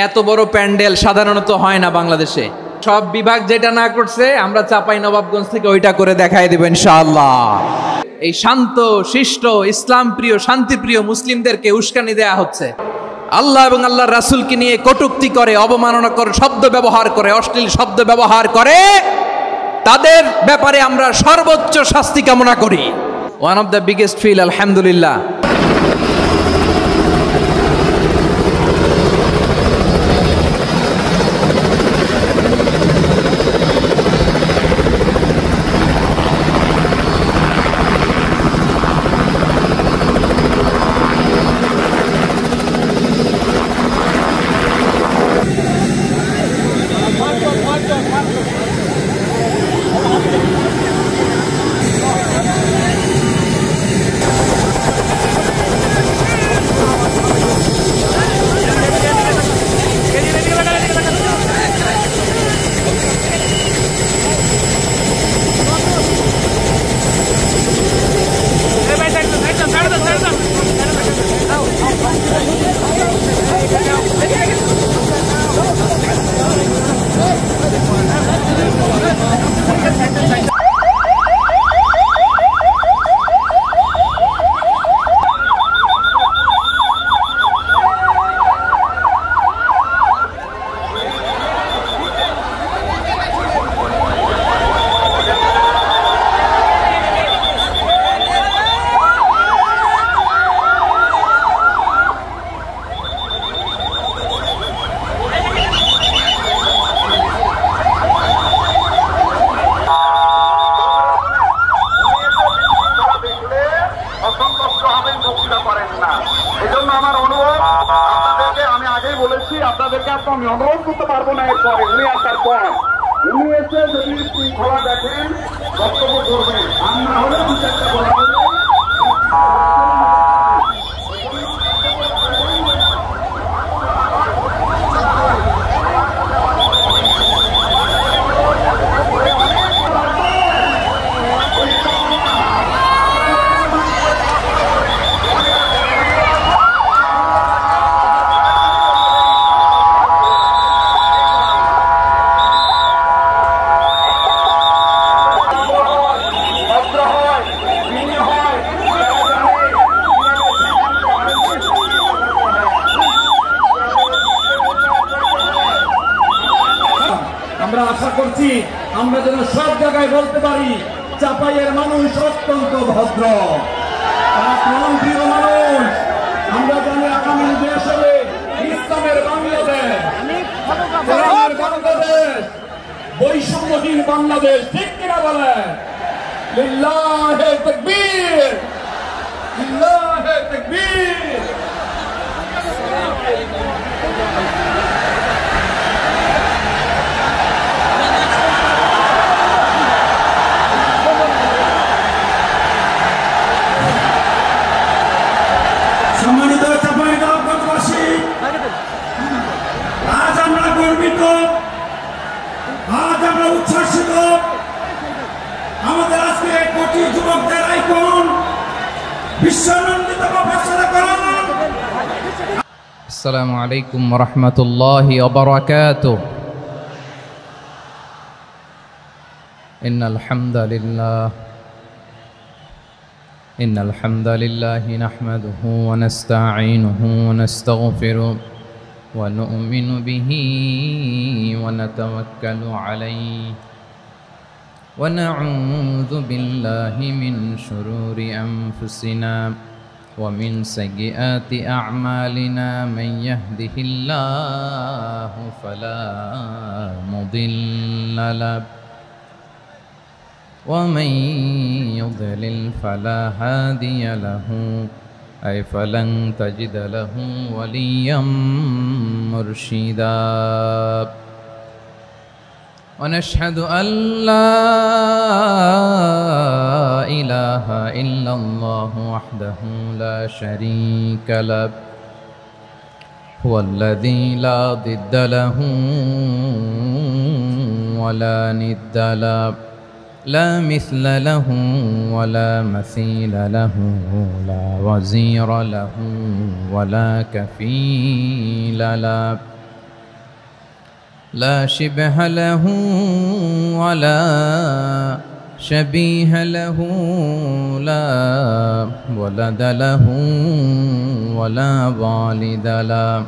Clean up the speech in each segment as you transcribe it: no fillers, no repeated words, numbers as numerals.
এত বড় প্যান্ডেল সাধারণত হয় না বাংলাদেশে। সব বিভাগ যেটা না করছে আমরা চাঁপাইনবাবগঞ্জ থেকে ওইটা করে দেখাই দেব ইনশাআল্লাহ। এই শান্ত শিষ্ট ইসলাম প্রিয় শান্তিপ্রিয় মুসলিমদেরকে উস্কানি দেয়া হচ্ছে, আল্লাহ এবং আল্লাহর রাসূলকে নিয়ে কটূক্তি করে, অবমাননা করে, শব্দ ব্যবহার করে, অশ্লীল শব্দ ব্যবহার করে, তাদের ব্যাপারে আমরা সর্বোচ্চ শাস্তি কামনা করি। One of the biggest feel আলহামদুলিল্লাহ। আপনাদেরকে আমি অনুরোধ করতে পারবো না এরপরে উনি আসার পর উনি এসে যদি শৃঙ্খলা দেখেন বক্তব্য করবেন, আমরা হলে দু চারটা বলা হলে আমরা আশা করছি আমরা যেন সব জায়গায় বলতে পারি চাঁপাইয়ের মানুষ অত্যন্ত ভদ্র, প্রিয় মানুষ। আমরা জানি আগামী দেশ হবে ইসলামের বাংলাদেশ, বাংলাদেশ, বৈষম্যহীন বাংলাদেশ, ঠিক কিনা বলে? লিল্লাহে তাকবীর, লিল্লাহে তাকবীর। সম্মানিত চাঁপাইনবাবগঞ্জবাসী, আজ আমরা গর্বিত, আজ আমরা উচ্ছ্বাসিত। আমাদের আজকে কোটি যুবকদের আইকন বিশ্বনন্দিত প্রফেসর করণ। আসসালামু আলাইকুম ওয়া রাহমাতুল্লাহি ওয়া বারাকাতুহু। ইন্নাল হামদালিল্লাহ إن الحمد لله نحمده ونستعينه ونستغفره ونؤمن به ونتوكل عليه ونعوذ بالله من شرور أنفسنا ومن سيئات أعمالنا من يهده الله فلا مضل له ومن يضلل فلا هادي له أي فلن تجد له وليا مرشدا ونشهد أن لا إله إلا الله وحده لا شريك له هو الذي لا ضد له ولا ند له لا مثل له ولا مثيل له لا وزير له ولا كفيل له لا شبه له ولا شبيه له لا ولد له ولا والد له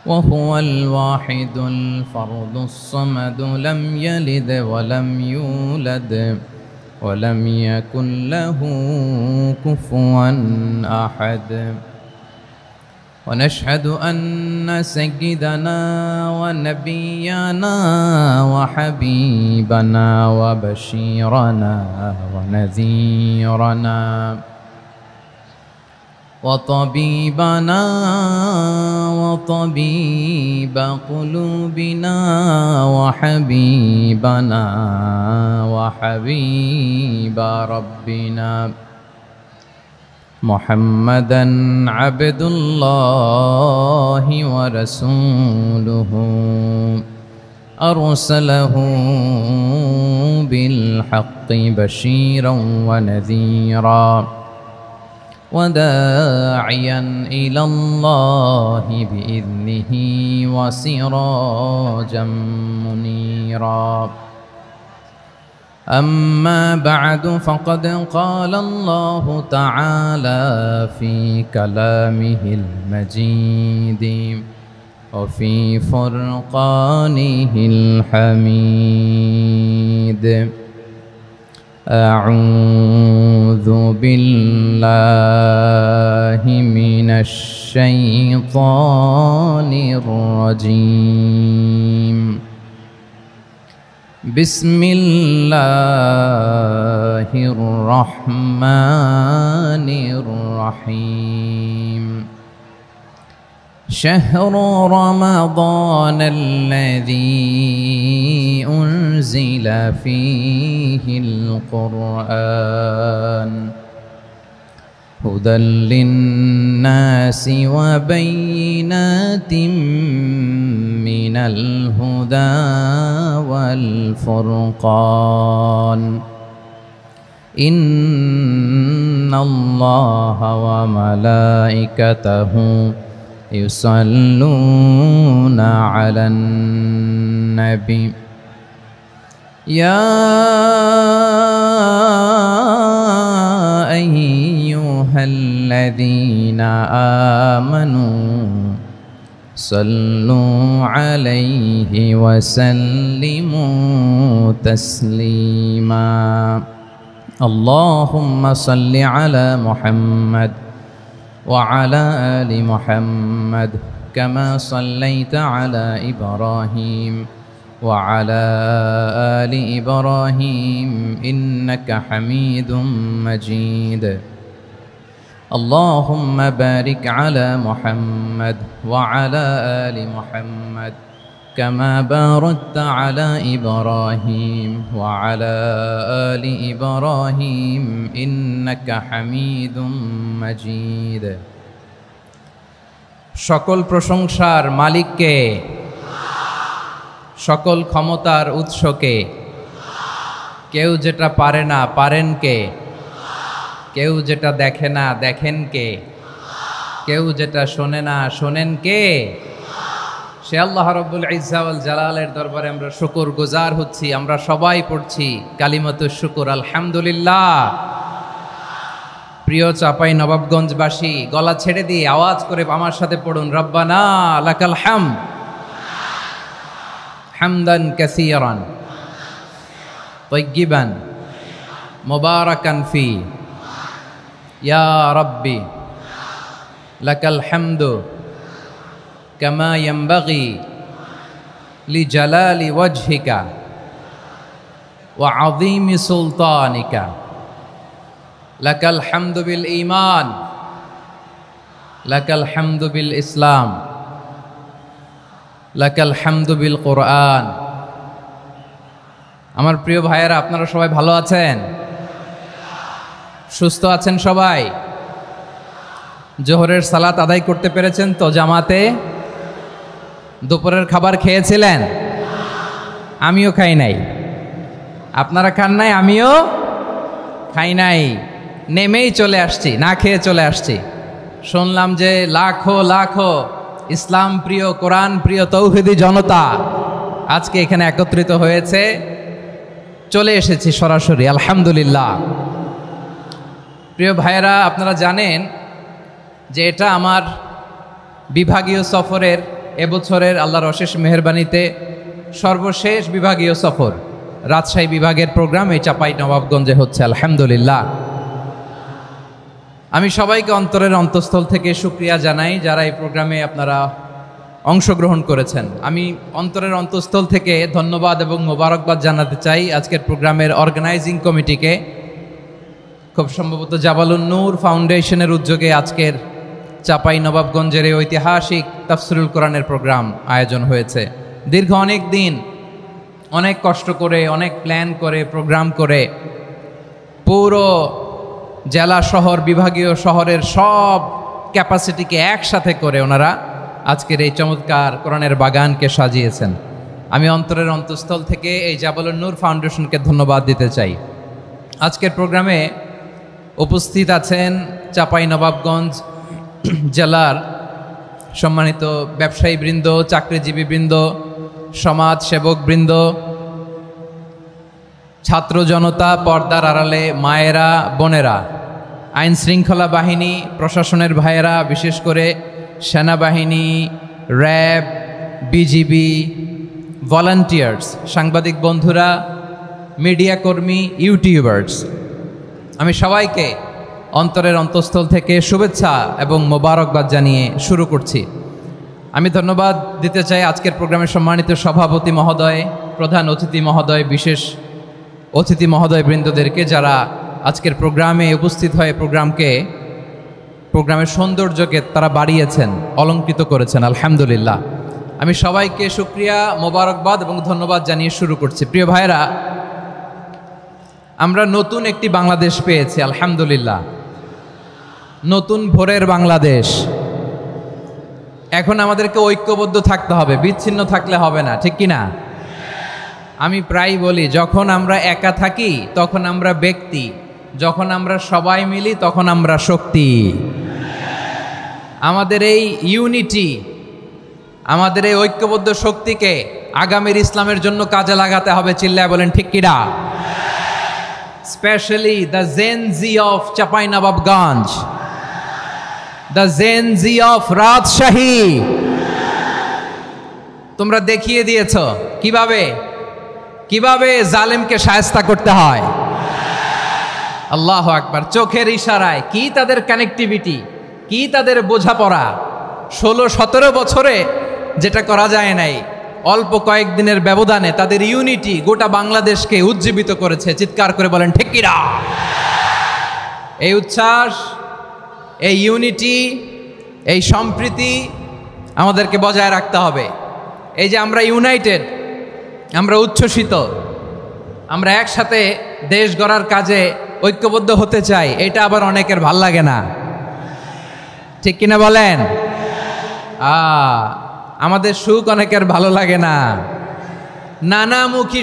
وهو الواحد الفرد الصمد لم يلد ولم يولد ولم يكن له كفوا أحد ونشهد أن سيدنا ونبينا وحبيبنا وبشيرنا ونذيرنا وطبيبنا وطبيب قلوبنا وحبيبنا وحبيب ربنا محمدا عبد الله ورسوله أرسله بالحق بشيرا ونذيرا وداعيا إلى الله بإذنه وسراجا منيرا أما بعد فقد قال الله تعالى في كلامه المجيد وفي فرقانه الحميد أعوذ بالله من الشيطان الرجيم بسم الله الرحمن الرحيم شهر رمضان الذي أنزل فيه القرآن هدى للناس وبينات من الهدى والفرقان إن الله وملائكته يصلون على النبي يا أيها الذين آمنوا صلوا عليه وسلموا تسليما اللهم صل على محمد وعلى آل محمد كما صليت على إبراهيم وعلى آل إبراهيم إنك حميد مجيد اللهم بارك على محمد وعلى آل محمد كما باركت على إبراهيم وعلى آل إبراهيم إنك حميد مجيد সকল প্রশংসার মালিককে সকল ক্ষমতার উৎসকে কেউ যেটা পারে না পারেন কে কেউ যেটা দেখে না দেখেন কে কেউ যেটা শোনে না শোনেন কে সে আল্লাহ রাব্বুল ইজ্জা ওয়াল জালালের দরবারে আমরা শুকর গুজার হচ্ছি আমরা সবাই পড়ছি কালিমাতুশ শুকর আলহামদুলিল্লাহ প্রিয় চাপাই নবাবগঞ্জবাসী গলা ছেড়ে দিয়ে আওয়াজ করে আমার সাথে পড়ুন রব্বানা লাকাল হামদ হামদান কাসীরান তাইয়্যিবান মুবারাকান ফি ইয়া রাব্বি লাকাল হামদু কামা ইয়ানবাগি লিজালালি ওয়াজহিকা ওয়া আযীমি সুলতানিকা লাকাল হামদু বিল ঈমান লাকাল হামদু বিল ইসলাম লাকাল হামদু বিল কুরআন। আমার প্রিয় ভাইয়েরা, আপনারা সবাই ভালো আছেন? সুস্থ আছেন সবাই? জোহরের সালাত আদায় করতে পেরেছেন তো জামাতে? দুপুরের খাবার খেয়েছিলেন? আমিও খাই নাই। আপনারা খান নাই, আমিও খাই নাই। নেমেই চলে আসছি, না খেয়ে চলে আসছি। শুনলাম যে লাখো লাখো ইসলাম প্রিয়, কোরআন প্রিয় তৌহিদি জনতা আজকে এখানে একত্রিত হয়েছে। চলে এসেছি সরাসরি, আলহামদুলিল্লাহ। প্রিয় ভাইয়েরা, আপনারা জানেন যে এটা আমার বিভাগীয় সফরের এবছরের আল্লাহর অশেষ মেহেরবানিতে সর্বশেষ বিভাগীয় সফর। রাজশাহী বিভাগের প্রোগ্রাম এই চাপাই নবাবগঞ্জে হচ্ছে, আলহামদুলিল্লাহ। আমি সবাইকে অন্তরের অন্তঃস্থল থেকে শুকরিয়া জানাই যারা এই প্রোগ্রামে আপনারা অংশগ্রহণ করেছেন। আমি অন্তরের অন্তঃস্থল থেকে ধন্যবাদ এবং মোবারকবাদ জানাতে চাই আজকের প্রোগ্রামের অর্গানাইজিং কমিটিকে। খুব সম্ভবত জাবালুন নূর ফাউন্ডেশনের উদ্যোগে আজকের চাপাই নবাবগঞ্জের এই ঐতিহাসিক তাফসিরুল কোরআনের প্রোগ্রাম আয়োজন হয়েছে। দীর্ঘ অনেক দিন অনেক কষ্ট করে, অনেক প্ল্যান করে, প্রোগ্রাম করে পুরো জেলা শহর, বিভাগীয় শহরের সব ক্যাপাসিটিকে একসাথে করে ওনারা আজকের এই চমৎকার কোরআনের বাগানকে সাজিয়েছেন। আমি অন্তরের অন্তঃস্থল থেকে এই জাবালুন নূর ফাউন্ডেশনকে ধন্যবাদ দিতে চাই। আজকের প্রোগ্রামে উপস্থিত আছেন চাপাই নবাবগঞ্জ জেলার সম্মানিত ব্যবসায়ী বৃন্দ, চাকরিজীবী বৃন্দ, সমাজ সেবক বৃন্দ, ছাত্র জনতা, পর্দার আড়ালে মায়েরা, বোনেরা, আইন শৃঙ্খলা বাহিনী, প্রশাসনের ভাইয়েরা, বিশেষ করে সেনাবাহিনী, র্যাব, বিজিবি, ভলান্টিয়ার্স, সাংবাদিক বন্ধুরা, মিডিয়া কর্মী, ইউটিউবার্স, আমি সবাইকে অন্তরের অন্তঃস্থল থেকে শুভেচ্ছা এবং মোবারকবাদ জানিয়ে শুরু করছি। আমি ধন্যবাদ দিতে চাই আজকের প্রোগ্রামের সম্মানিত সভাপতি মহোদয়, প্রধান অতিথি মহোদয়, বিশেষ অতিথি মহোদয় বৃন্দদেরকে যারা আজকের প্রোগ্রামে উপস্থিত হয়ে প্রোগ্রামের সৌন্দর্যকে তারা বাড়িয়েছেন, অলঙ্কৃত করেছেন, আলহামদুলিল্লাহ। আমি সবাইকে শুকরিয়া, মোবারকবাদ এবং ধন্যবাদ জানিয়ে শুরু করছি। প্রিয় ভাইরা, আমরা নতুন একটি বাংলাদেশ পেয়েছি, আলহামদুলিল্লাহ। নতুন ভোরের বাংলাদেশ। এখন আমাদেরকে ঐক্যবদ্ধ থাকতে হবে, বিচ্ছিন্ন থাকলে হবে না, ঠিক কি না? আমি প্রায় বলি, যখন আমরা একা থাকি তখন আমরা ব্যক্তি, যখন আমরা সবাই মিলি তখন আমরা শক্তি। আমাদের এই ইউনিটি, আমাদের এই ঐক্যবদ্ধ শক্তিকে আগামীর ইসলামের জন্য কাজে লাগাতে হবে। চিল্লায় বলেন ঠিক কিনা? Specially the Gen Z of Chapainawabganj, the Gen Z of Rajshahi. তোমরা দেখিয়ে দিয়েছ কিভাবে জালেমকে শায়েস্তা করতে হয়। আল্লাহু আকবার। চোখের ইশারায় কি তাদের কানেক্টিভিটি, কি তাদের বোঝাপড়া। 16-17 বছরে যেটা করা যায় নাই, অল্প কয়েকদিনের ব্যবধানে তাদের ইউনিটি গোটা বাংলাদেশকে উজ্জীবিত করেছে। চিৎকার করে বলেন ঠিক কিনা? এই উচ্ছ্বাস, এই ইউনিটি, এই সম্প্রীতি আমাদেরকে বজায় রাখতে হবে। এই যে আমরা ইউনাইটেড, আমরা উচ্ছ্বসিত, আমরা একসাথে দেশ গড়ার কাজে ঐক্যবদ্ধ হতে চাই, এটা আবার অনেকের ভাল লাগে না, ঠিক কিনা বলেন? আমাদের সুখ অনেকের ভালো লাগে না। নানামুখী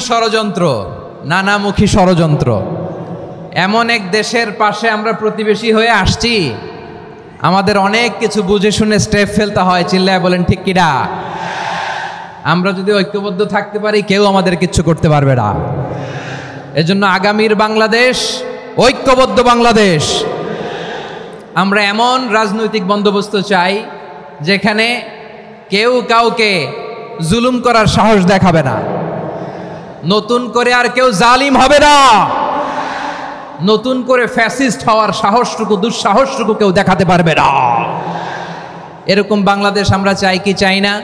ষড়যন্ত্র। এমন এক দেশের পাশে আমরা প্রতিবেশী হয়ে আসছি, আমাদের অনেক কিছু বুঝে শুনে স্টেপ ফেলতে হয়। চিল্লায় বলেন ঠিক কিনা? আমরা যদি ঐক্যবদ্ধ থাকতে পারি, কেউ আমাদের কিচ্ছু করতে পারবে না। এজন্য আগামীর বাংলাদেশ ঐক্যবদ্ধ বাংলাদেশ। আমরা এমন রাজনৈতিক বন্দোবস্ত চাই যেখানে কেউ কাউকে জুলুম করার সাহস দেখাবে না, নতুন করে আর কেউ জালিম হবে না, নতুন করে ফ্যাসিস্ট হওয়ার সাহসটুকু, দুঃসাহসটুকু কেউ দেখাতে পারবে না। এরকম বাংলাদেশ আমরা চাই কি চাই না?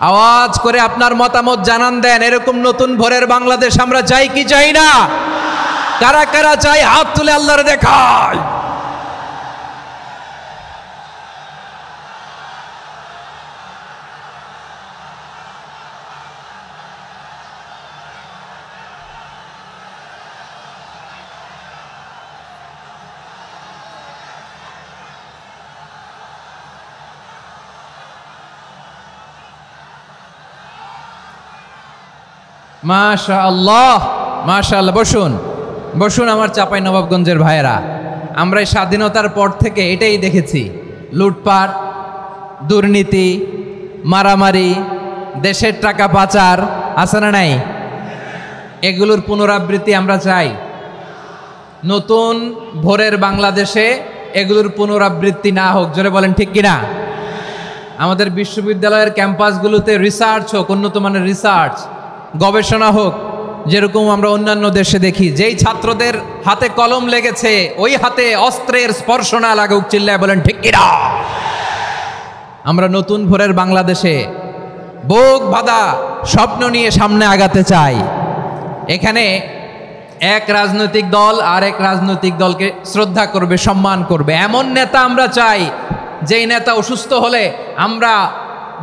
আওয়াজ করে আপনার মতামত জানান দেন। এরকম নতুন ভোরের বাংলাদেশ আমরা চাই কি চাই না? কারা কারা চাই হাত তুলে আল্লাহর দেখায়। মাশাআল্লাহ, মাশাআল্লাহ। বসুন আমার চাঁপাইনবাবগঞ্জের ভাইয়েরা। আমরা এই স্বাধীনতার পর থেকে এটাই দেখেছি, লুটপাট, দুর্নীতি, মারামারি, দেশের টাকা পাচার আছে না নাই? এগুলোর পুনরাবৃত্তি আমরা চাই। নতুন ভোরের বাংলাদেশে এগুলোর পুনরাবৃত্তি না হোক, জোরে বলেন ঠিক কিনা? আমাদের বিশ্ববিদ্যালয়ের ক্যাম্পাসগুলোতে রিসার্চ হোক, উন্নত মানের রিসার্চ, গবেষণা হোক, যেরকম আমরা অন্যান্য দেশে দেখি। যেই ছাত্রদের হাতে কলম লেগেছে ওই হাতে অস্ত্রের স্পর্শ না লাগুক, চিল্লায় বলেন ঠিক কিনা? আমরা নতুন ভোরের বাংলাদেশে বুক বাঁধা স্বপ্ন নিয়ে সামনে আগাতে চাই। এখানে এক রাজনৈতিক দল আর এক রাজনৈতিক দলকে শ্রদ্ধা করবে, সম্মান করবে, এমন নেতা আমরা চাই যেই নেতা অসুস্থ হলে আমরা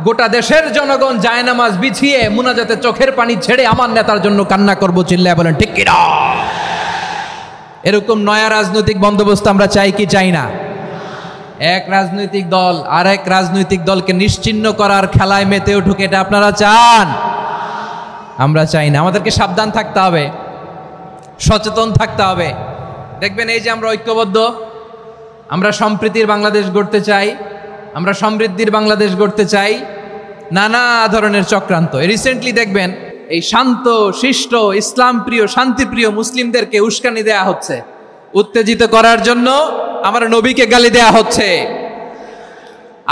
গোটা দেশের জনগণ জায়নামাজ বিছিয়ে মুনাজাতে চোখের পানি ছেড়ে আমার নেতার জন্য কান্না করবো, চিল্লায় বলেন ঠিক কিনা? এরকম নয়া রাজনৈতিক বন্দোবস্ত আমরা চাই কি চাই না? এক রাজনৈতিক দল আর এক রাজনৈতিক দলকে নিশ্চিহ্ন করার খেলায় মেতে উঠুক, এটা আপনারা চান? আমরা চাই না। আমাদেরকে সাবধান থাকতে হবে, সচেতন থাকতে হবে। দেখবেন এই যে আমরা ঐক্যবদ্ধ, আমরা সম্প্রীতির বাংলাদেশ গড়তে চাই, আমরা সমৃদ্ধির বাংলাদেশ গড়তে চাই, নানা ধরনের চক্রান্ত। রিসেন্টলি দেখবেন এই শান্ত শিষ্ট ইসলাম প্রিয় শান্তিপ্রিয় মুসলিমদেরকে উস্কানি দেয়া হচ্ছে, উত্তেজিত করার জন্য আমার নবীকে গালি দেয়া হচ্ছে।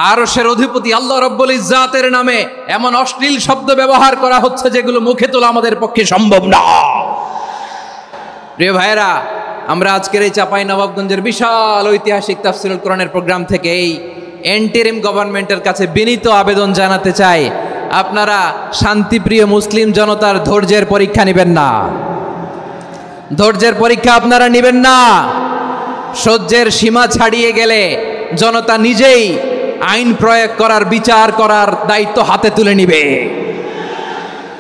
আরশের অধিপতি আল্লাহ রব্বুল ইজ্জাতের নামে এমন অশ্লীল শব্দ ব্যবহার করা হচ্ছে যেগুলো মুখে তোলা আমাদের পক্ষে সম্ভব না। প্রিয় ভাইরা, আমরা আজকের এই চাঁপাইনবাবগঞ্জের বিশাল ঐতিহাসিক তাফসীরুল কোরআনের প্রোগ্রাম থেকে এই এন্টিরিম গভর্নমেন্টের কাছে বিনীত আবেদন জানাতে চাই, আপনারা শান্তিপ্রিয় মুসলিম জনতার ধৈর্যের পরীক্ষা নেবেন না। ধৈর্যের পরীক্ষা আপনারা নেবেন না। সহ্যের সীমা ছাড়িয়ে গেলে জনতা নিজেই আইন প্রয়োগ করার, বিচার করার দায়িত্ব হাতে তুলে নিবে।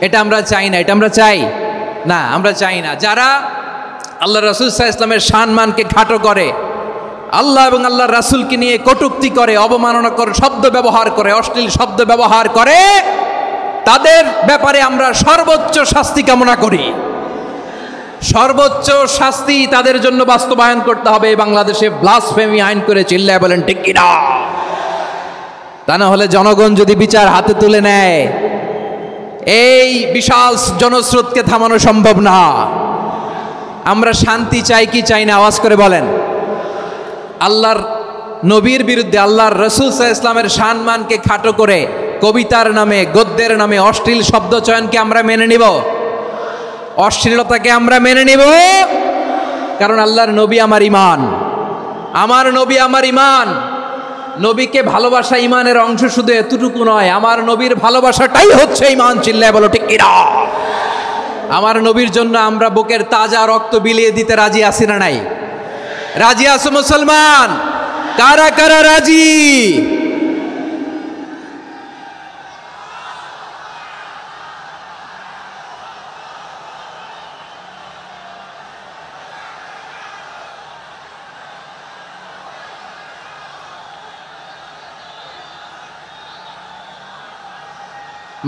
এটা আমরা চাই না। এটা আমরা চাই না, আমরা চাই না। যারা আল্লাহ রাসূল সাল্লাল্লাহু আলাইহি ওয়াসাল্লামের সম্মানকে খাটো করে, আল্লাহ এবং আল্লাহর রাসূলকে নিয়ে কটূক্তি করে, অবমাননাকর শব্দ ব্যবহার করে, অশ্লীল শব্দ ব্যবহার করে, তাদের ব্যাপারে আমরা সর্বোচ্চ শাস্তি কামনা করি। সর্বোচ্চ শাস্তি তাদের জন্য বাস্তবায়ন করতে হবে। বাংলাদেশে ব্লাসফেমি আইন করে, চিল্লায় বলেন ঠিক কিনা? তা না হলে জনগণ যদি বিচার হাতে তুলে নেয়, এই বিশাল জনস্রোতকে থামানো সম্ভব না। আমরা শান্তি চাই কি চাই না? আওয়াজ করে বলেন। আল্লাহর নবীর বিরুদ্ধে, আল্লাহর রাসূল সাল্লাল্লাহু আলাইহি ওয়াসাল্লামের সম্মানকে খাটো করে কবিতার নামে, গদ্যের নামে অশ্লীল শব্দ চয়নকে আমরা মেনে নিব? অশ্লীলতাকে আমরা মেনে নিব? কারণ আল্লাহর নবী আমার ঈমান, আমার নবী আমার ঈমান। নবীকে ভালোবাসা ঈমানের অংশ শুধু এতটুকু নয়, আমার নবীর ভালোবাসাটাই হচ্ছে ঈমান, চিল্লায় বলো ঠিক কিনা? আমার নবীর জন্য আমরা বুকের তাজা রক্ত বিলিয়ে দিতে রাজি আছি না নাই? রাজি আছো মুসলমান? কারা কারা রাজি?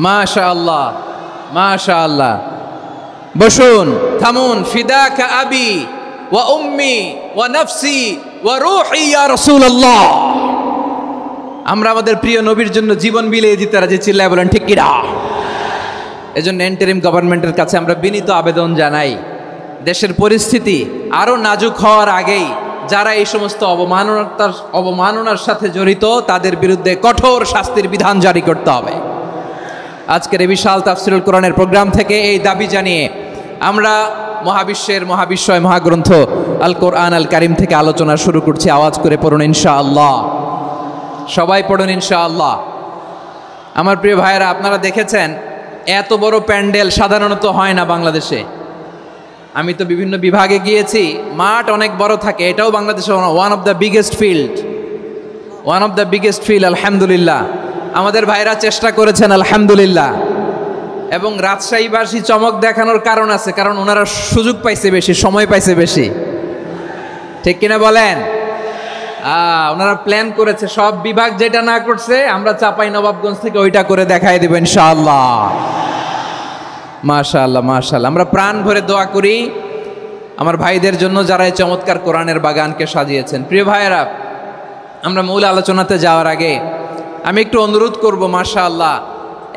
মাশাআল্লাহ, মাশাআল্লাহ। বসুন, থামুন। ফিদাকা আবি ওয়া উম্মি ওয়া নাফসি ওয়া রূহি ইয়া রাসূলুল্লাহ। আমরা আমাদের প্রিয় নবীর জন্য জীবন বিলিয়ে দিতে রাজি, চিল্লায় বলেন ঠিক কিনা? এজন্য ইন্টারিম গভর্নমেন্টের কাছে আমরা বিনীত আবেদন জানাই, দেশের পরিস্থিতি আরো নাজুক হওয়ার আগেই যারা এই সমস্ত অবমাননার সাথে জড়িত তাদের বিরুদ্ধে কঠোর শাস্তির বিধান জারি করতে হবে। আজকের এই বিশাল তাফসীরুল কোরআনের প্রোগ্রাম থেকে এই দাবি জানিয়ে আমরা মহাবিশ্বের মহাবিশ্বয় মহাগ্রন্থ আল কোরআন আল কারিম থেকে আলোচনা শুরু করছি। আওয়াজ করে পড়ুন ইনশাআল্লাহ। সবাই পড়ুন ইনশাআল্লাহ। আমার প্রিয় ভাইয়েরা, আপনারা দেখেছেন এত বড় প্যান্ডেল সাধারণত হয় না বাংলাদেশে। আমি তো বিভিন্ন বিভাগে গিয়েছি, মাঠ অনেক বড় থাকে। এটাও বাংলাদেশে one of the biggest field. আলহামদুলিল্লাহ, আমাদের ভাইরা চেষ্টা করেছেন আলহামদুলিল্লাহ। এবং রাজশাহীবাসী চমক দেখানোর কারণ আছে, কারণ ওনারা সুযোগ পাইছে বেশি, সময় পাইছে বেশি, ঠিক কিনা বলেন? ওনারা প্ল্যান করেছে, সব বিভাগ যেটা না করছে আমরা চাঁপাইনবাবগঞ্জ থেকে ওইটা করে দেখাই দেব ইনশাআল্লাহ। মাশাআল্লাহ, মাশাআল্লাহ। আমরা প্রাণ ভরে দোয়া করি আমার ভাইদের জন্য যারা এই চমৎকার কোরআনের বাগানকে সাজিয়েছেন। প্রিয় ভাইয়েরা, আমরা মূল আলোচনাতে যাওয়ার আগে আমি একটু অনুরোধ করব, মাশাআল্লাহ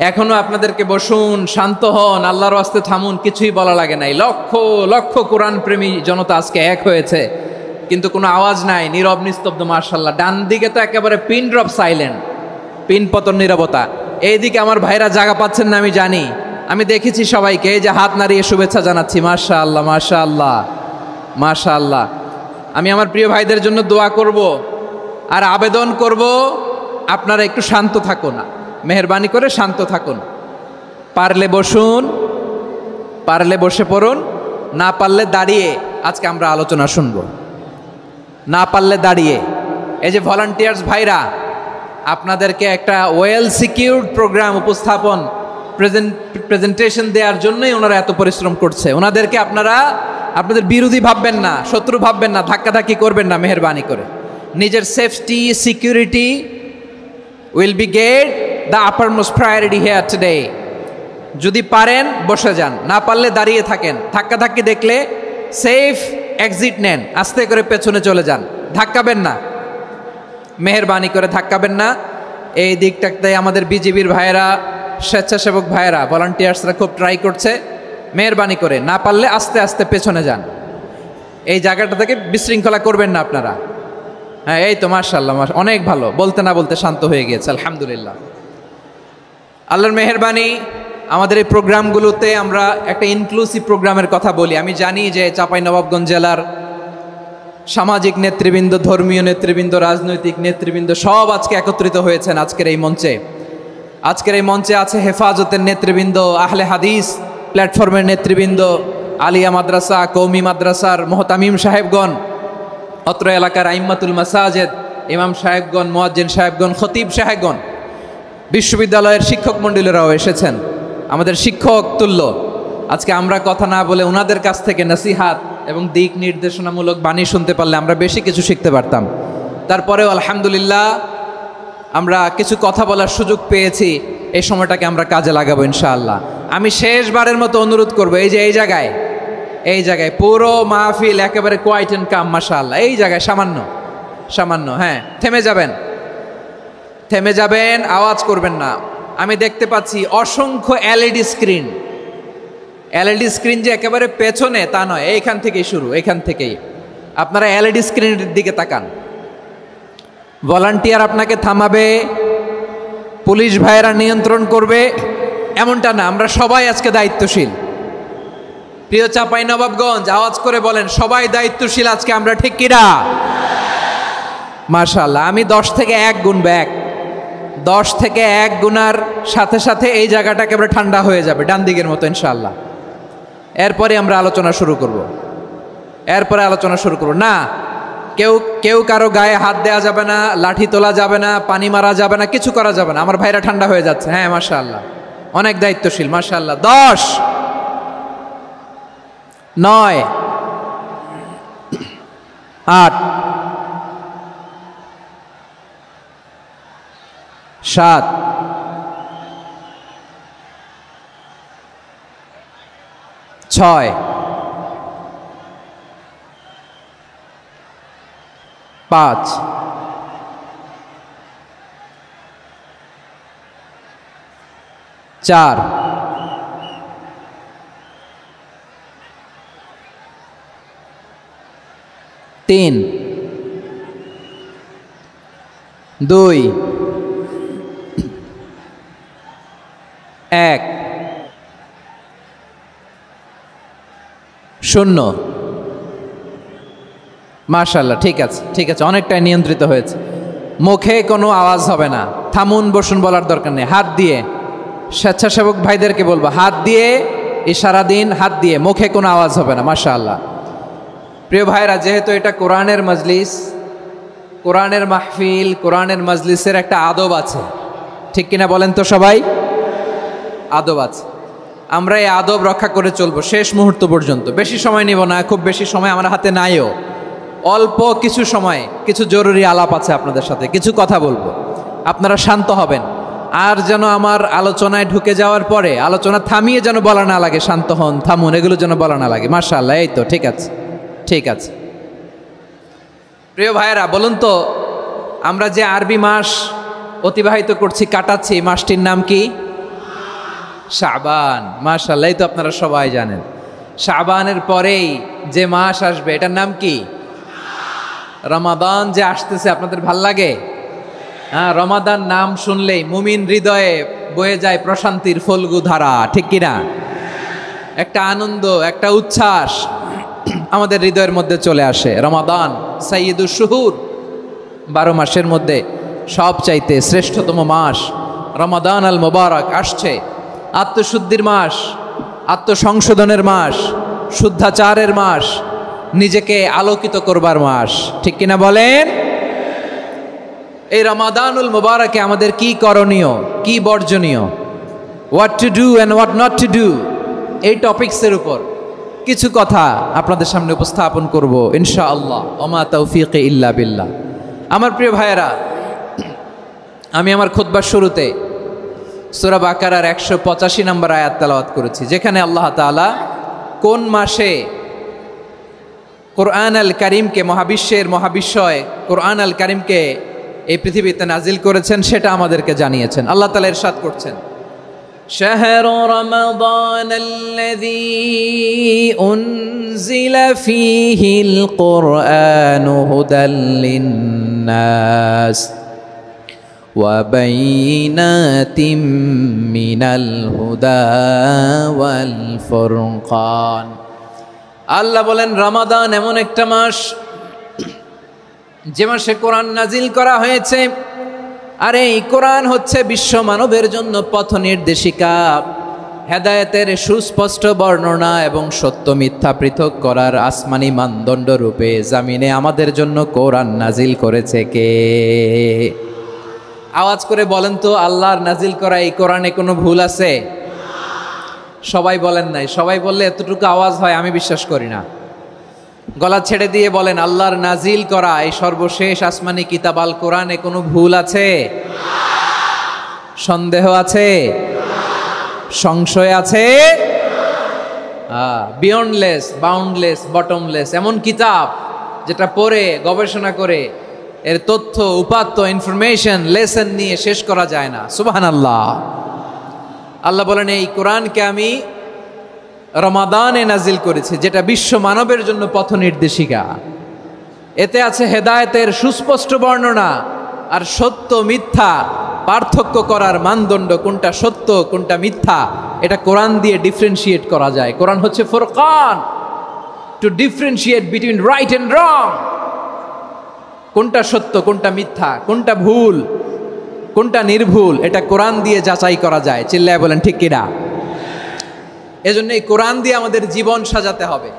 এখনো আপনাদেরকে বসুন, শান্ত হন, আল্লাহর ওয়াস্তে থামুন, কিছুই বলা লাগে নাই। লক্ষ লক্ষ কোরআন প্রেমী জনতা আজকে এক হয়েছে, কিন্তু কোনো আওয়াজ নাই, নীরব নিস্তব্ধ। মাশাআল্লাহ ডান দিকে তো একেবারে পিন ড্রপ সাইলেন্ট, পিন পতন নীরবতা। এইদিকে আমার ভাইরা জায়গা পাচ্ছেন না আমি জানি, আমি দেখেছি সবাইকে, এই যে হাত নাড়িয়ে শুভেচ্ছা জানাচ্ছি। মাশাআল্লাহ মাশাআল্লাহ মাশাআল্লাহ। আমি আমার প্রিয় ভাইদের জন্য দোয়া করব আর আবেদন করব, আপনারা একটু শান্ত থাকুন, মেহেরবানি করে শান্ত থাকুন। পারলে বসুন, পারলে বসে পড়ুন, না পারলে দাঁড়িয়ে আজকে আমরা আলোচনা শুনব। না পারলে দাঁড়িয়ে। এই যে ভলান্টিয়ার্স ভাইরা, আপনাদেরকে একটা ওয়েল সিকিউরড প্রোগ্রাম উপস্থাপন প্রেজেন্টেশন দেওয়ার জন্যই ওনারা এত পরিশ্রম করছে। ওনাদেরকে আপনারা আপনাদের বিরোধী ভাববেন না, শত্রু ভাববেন না, ধাক্কাধাক্কি করবেন না, মেহেরবানি করে। নিজের safety security will be get the uppermost priority here today. যদি পারেন বসে যান, না পারলে দাঁড়িয়ে থাকেন। ধাক্কাধাক্কি দেখলে সেফ এক্সিট নেন, আস্তে করে পেছনে চলে যান, ধাক্কাবেন না, মেহেরবানি করে ধাক্কাবেন না। এই দিকটাতে আমাদের বিজিবির ভাইয়েরা, স্বেচ্ছাসেবক ভাইয়েরা, ভলান্টিয়ার্সরা খুব ট্রাই করছে। মেহেরবানি করে না পারলে আস্তে আস্তে পেছনে যান, এই জায়গাটা থেকে বিশৃঙ্খলা করবেন না আপনারা। হ্যাঁ এই তো মাশাআল্লাহ, অনেক ভালো, বলতে না বলতে শান্ত হয়ে গিয়েছে, আলহামদুলিল্লাহ। আল্লাহর মেহেরবানি, আমাদের এই প্রোগ্রামগুলোতে আমরা একটা ইনক্লুসিভ প্রোগ্রামের কথা বলি। আমি জানি যে চাঁপাইনবাবগঞ্জ জেলার সামাজিক নেতৃবৃন্দ, ধর্মীয় নেতৃবৃন্দ, রাজনৈতিক নেতৃবৃন্দ সব আজকে একত্রিত হয়েছেন আজকের এই মঞ্চে। আজকের এই মঞ্চে আছে হেফাজতের নেতৃবৃন্দ, আহলে হাদিস প্ল্যাটফর্মের নেতৃবৃন্দ, আলিয়া মাদ্রাসা, কৌমি মাদ্রাসার মোহতামিম সাহেবগণ, অত্র এলাকার আইম্মাতুল মাসাজেদ, ইমাম সাহেবগণ, মুয়াজ্জিন সাহেবগণ, খতিব সাহেবগণ, বিশ্ববিদ্যালয়ের শিক্ষক মণ্ডলীরাও এসেছেন, আমাদের শিক্ষক তুল্য। আজকে আমরা কথা না বলে ওনাদের কাছ থেকে নসিহাত এবং দিক নির্দেশনামূলক বাণী শুনতে পারলে আমরা বেশি কিছু শিখতে পারতাম। তারপরেও আলহামদুলিল্লাহ আমরা কিছু কথা বলার সুযোগ পেয়েছি, এই সময়টাকে আমরা কাজে লাগাবো ইনশাআল্লাহ। আমি শেষবারের মতো অনুরোধ করবো, এই যে এই জায়গায় পুরো মাহফিল একেবারে কোয়াইট এন্ড কাম, মাশাআল্লাহ। এই জায়গায় সামান্য হ্যাঁ থেমে যাবেন, আওয়াজ করবেন না। আমি দেখতে পাচ্ছি অসংখ্য এলইডি স্ক্রিন যে একেবারে পেছনে তা নয়, এইখান থেকেই শুরু, এইখান থেকেই আপনারা এলইডি স্ক্রিনের দিকে তাকান। ভলান্টিয়ার আপনাকে থামাবে, পুলিশ ভাইয়েরা নিয়ন্ত্রণ করবে এমনটা না, আমরা সবাই আজকে দায়িত্বশীল। প্রিয় চাঁপাইনবাবগঞ্জ, আওয়াজ করে বলেন সবাই দায়িত্বশীল আজকে আমরা, ঠিক কিনা? মাশাআল্লাহ। আমি 10 থেকে 1 গুনবো, 10 থেকে 1 গুনার সাথে সাথে এই জায়গাটা একেবারে ঠান্ডা হয়ে যাবে, ডান দিকের মতো ইনশাআল্লাহ। এরপরে আমরা আলোচনা শুরু করব। না, কেউ কারো গায়ে হাত দেওয়া যাবে না, লাঠি তোলা যাবে না, পানি মারা যাবে না, কিছু করা যাবে না। আমার ভাইরা ঠান্ডা হয়ে যাচ্ছে। হ্যাঁ মাশাআল্লাহ, অনেক দায়িত্বশীল, মাশাআল্লাহ। 10, 9, 8, 7, 6, 5, 4, 3, 2, 1, 0। মাশাআল্লাহ, ঠিক আছে, অনেকটাই নিয়ন্ত্রিত হয়েছে। মুখে কোনো আওয়াজ হবে না, থামুন বসুন বলার দরকার নেই। হাত দিয়ে, স্বেচ্ছাসেবক ভাইদেরকে বলবো, হাত দিয়ে ইশারা দিন, হাত দিয়ে, মুখে কোনো আওয়াজ হবে না। মাশাআল্লাহ। প্রিয় ভাইরা, যেহেতু এটা কোরআনের মজলিস, কোরআনের মাহফিল, কোরআনের মজলিসের একটা আদব আছে, ঠিক কিনা বলেন তো সবাই? আদব আছে, আমরা এই আদব রক্ষা করে চলবো শেষ মুহূর্ত পর্যন্ত। বেশি সময় নিব না, খুব বেশি সময় আমার হাতে নাইও, অল্প কিছু সময় কিছু জরুরি আলাপ আছে আপনাদের সাথে, কিছু কথা বলবো, আপনারা শান্ত হবেন। আর যেন আমার আলোচনায় ঢুকে যাওয়ার পরে আলোচনা থামিয়ে যেন বলা না লাগে শান্ত হন, থামুন, এগুলো যেন বলা না লাগে। মাশাআল্লাহ, এই তো ঠিক আছে। প্রিয় ভাইয়েরা, বলুন তো, আমরা যে আরবি মাস অতিবাহিত করছি, কাটাচ্ছি, মাসটির নাম কি? শাবান। মাশাআল্লাহ, এই তো আপনারা সবাই জানেন। শাবানের পরেই যে মাস আসবে এটার নাম কি? রমাদান যে আসতেছে, আপনাদের ভাল লাগে? হ্যাঁ, রমাদান নাম শুনলেই মুমিন হৃদয়ে বয়ে যায় প্রশান্তির ফল্গু ধারা, ঠিক কিনা? একটা আনন্দ, একটা উচ্ছ্বাস আমাদের হৃদয়ের মধ্যে চলে আসে। রমাদান সাইয়্যিদুশ শুহুর, 12 মাসের মধ্যে সবচাইতে শ্রেষ্ঠতম মাস রমাদান আল মুবারক আসছে। আত্মশুদ্ধির মাস, আত্মসংশোধনের মাস, শুদ্ধাচারের মাস, নিজেকে আলোকিত করবার মাস, ঠিক কিনা বলেন? এই রমাদানুল মুবারকে আমাদের কি করণীয়, কি বর্জনীয়, what to do and what not to do, এই টপিকসের উপর কিছু কথা আপনাদের সামনে উপস্থাপন করব ইনশাআল্লাহ। ওমা তাওফীকি ইল্লা বিল্লাহ। আমার প্রিয় ভাইয়েরা, আমি আমার খুতবার শুরুতে সূরা বাকারার 185 নম্বর আয়াত তেলাওয়াত করেছি, যেখানে আল্লাহ তাআলা কোন মাসে কোরআন আল কারীমকে, মহাবিশ্বের মহাবিশ্বয় কোরআন আল কারীমকে এই পৃথিবীতে নাজিল করেছেন সেটা আমাদেরকে জানিয়েছেন। আল্লাহ তাআলা ইরশাদ করছেন, শাহরু রমাদান আল্লাযী উনজিলা ফীহিল কুরআনু হুদাল লিন্নাস ওয়া বাইনাতিম মিনাল হুদা ওয়াল ফুরকান। আল্লাহ বলেন, রমাদান এমন একটা মাস যে মাসে কোরআন নাজিল করা হয়েছে। আর এই কোরআন হচ্ছে বিশ্ব মানবের জন্য পথ নির্দেশিকা, হেদায়েতের সুস্পষ্ট বর্ণনা এবং সত্য মিথ্যা পৃথক করার আসমানি মানদণ্ড রূপে জামিনে আমাদের জন্য কোরআন নাজিল করেছে কে? আওয়াজ করে বলেন তো, আল্লাহর নাজিল করা এই কোরআনে কোনো ভুল আছে? সবাই বলেন নাই। সবাই বললে এতটুকু আওয়াজ হয় আমি বিশ্বাস করি না। গলা ছেড়ে দিয়ে বলেন, আল্লাহর নাজিল করা এই সর্বশেষ আসমানি কিতাব আল কোরআনে কোনো ভুল আছে? সন্দেহ আছে? সংশয় আছে? বিয়ন্ডলেস, বাউন্ডলেস, বটমলেস, এমন কিতাব যেটা পড়ে গবেষণা করে এর তথ্য, উপাত্ত, ইনফরমেশন, লেসন নিয়ে শেষ করা যায় না। সুবহানাল্লাহ। আল্লাহ বলেন, এই কোরআনকে আমি রমাদানে নাজিল করেছি, যেটা বিশ্ব মানবের জন্য পথ নির্দেশিকা। এতে আছে হেদায়েতের সুস্পষ্ট বর্ণনা আর সত্য মিথ্যা পার্থক্য করার মানদণ্ড, কোনটা সত্য কোনটা মিথ্যা এটা কোরআন দিয়ে ডিফারেন্সিয়েট করা যায়। কোরআন হচ্ছে ফুরকান, to differentiate between right and wrong. কোনটা সত্য, কোনটা মিথ্যা, কোনটা ভুল, কোনটা নির্ভুল, এটা কোরআন দিয়ে যাচাই করা যায়। চিল্লায় বলেন ঠিক কিনা? এজন্য এই কোরআন দিয়ে আমাদের জীবন সাজাতে হবে।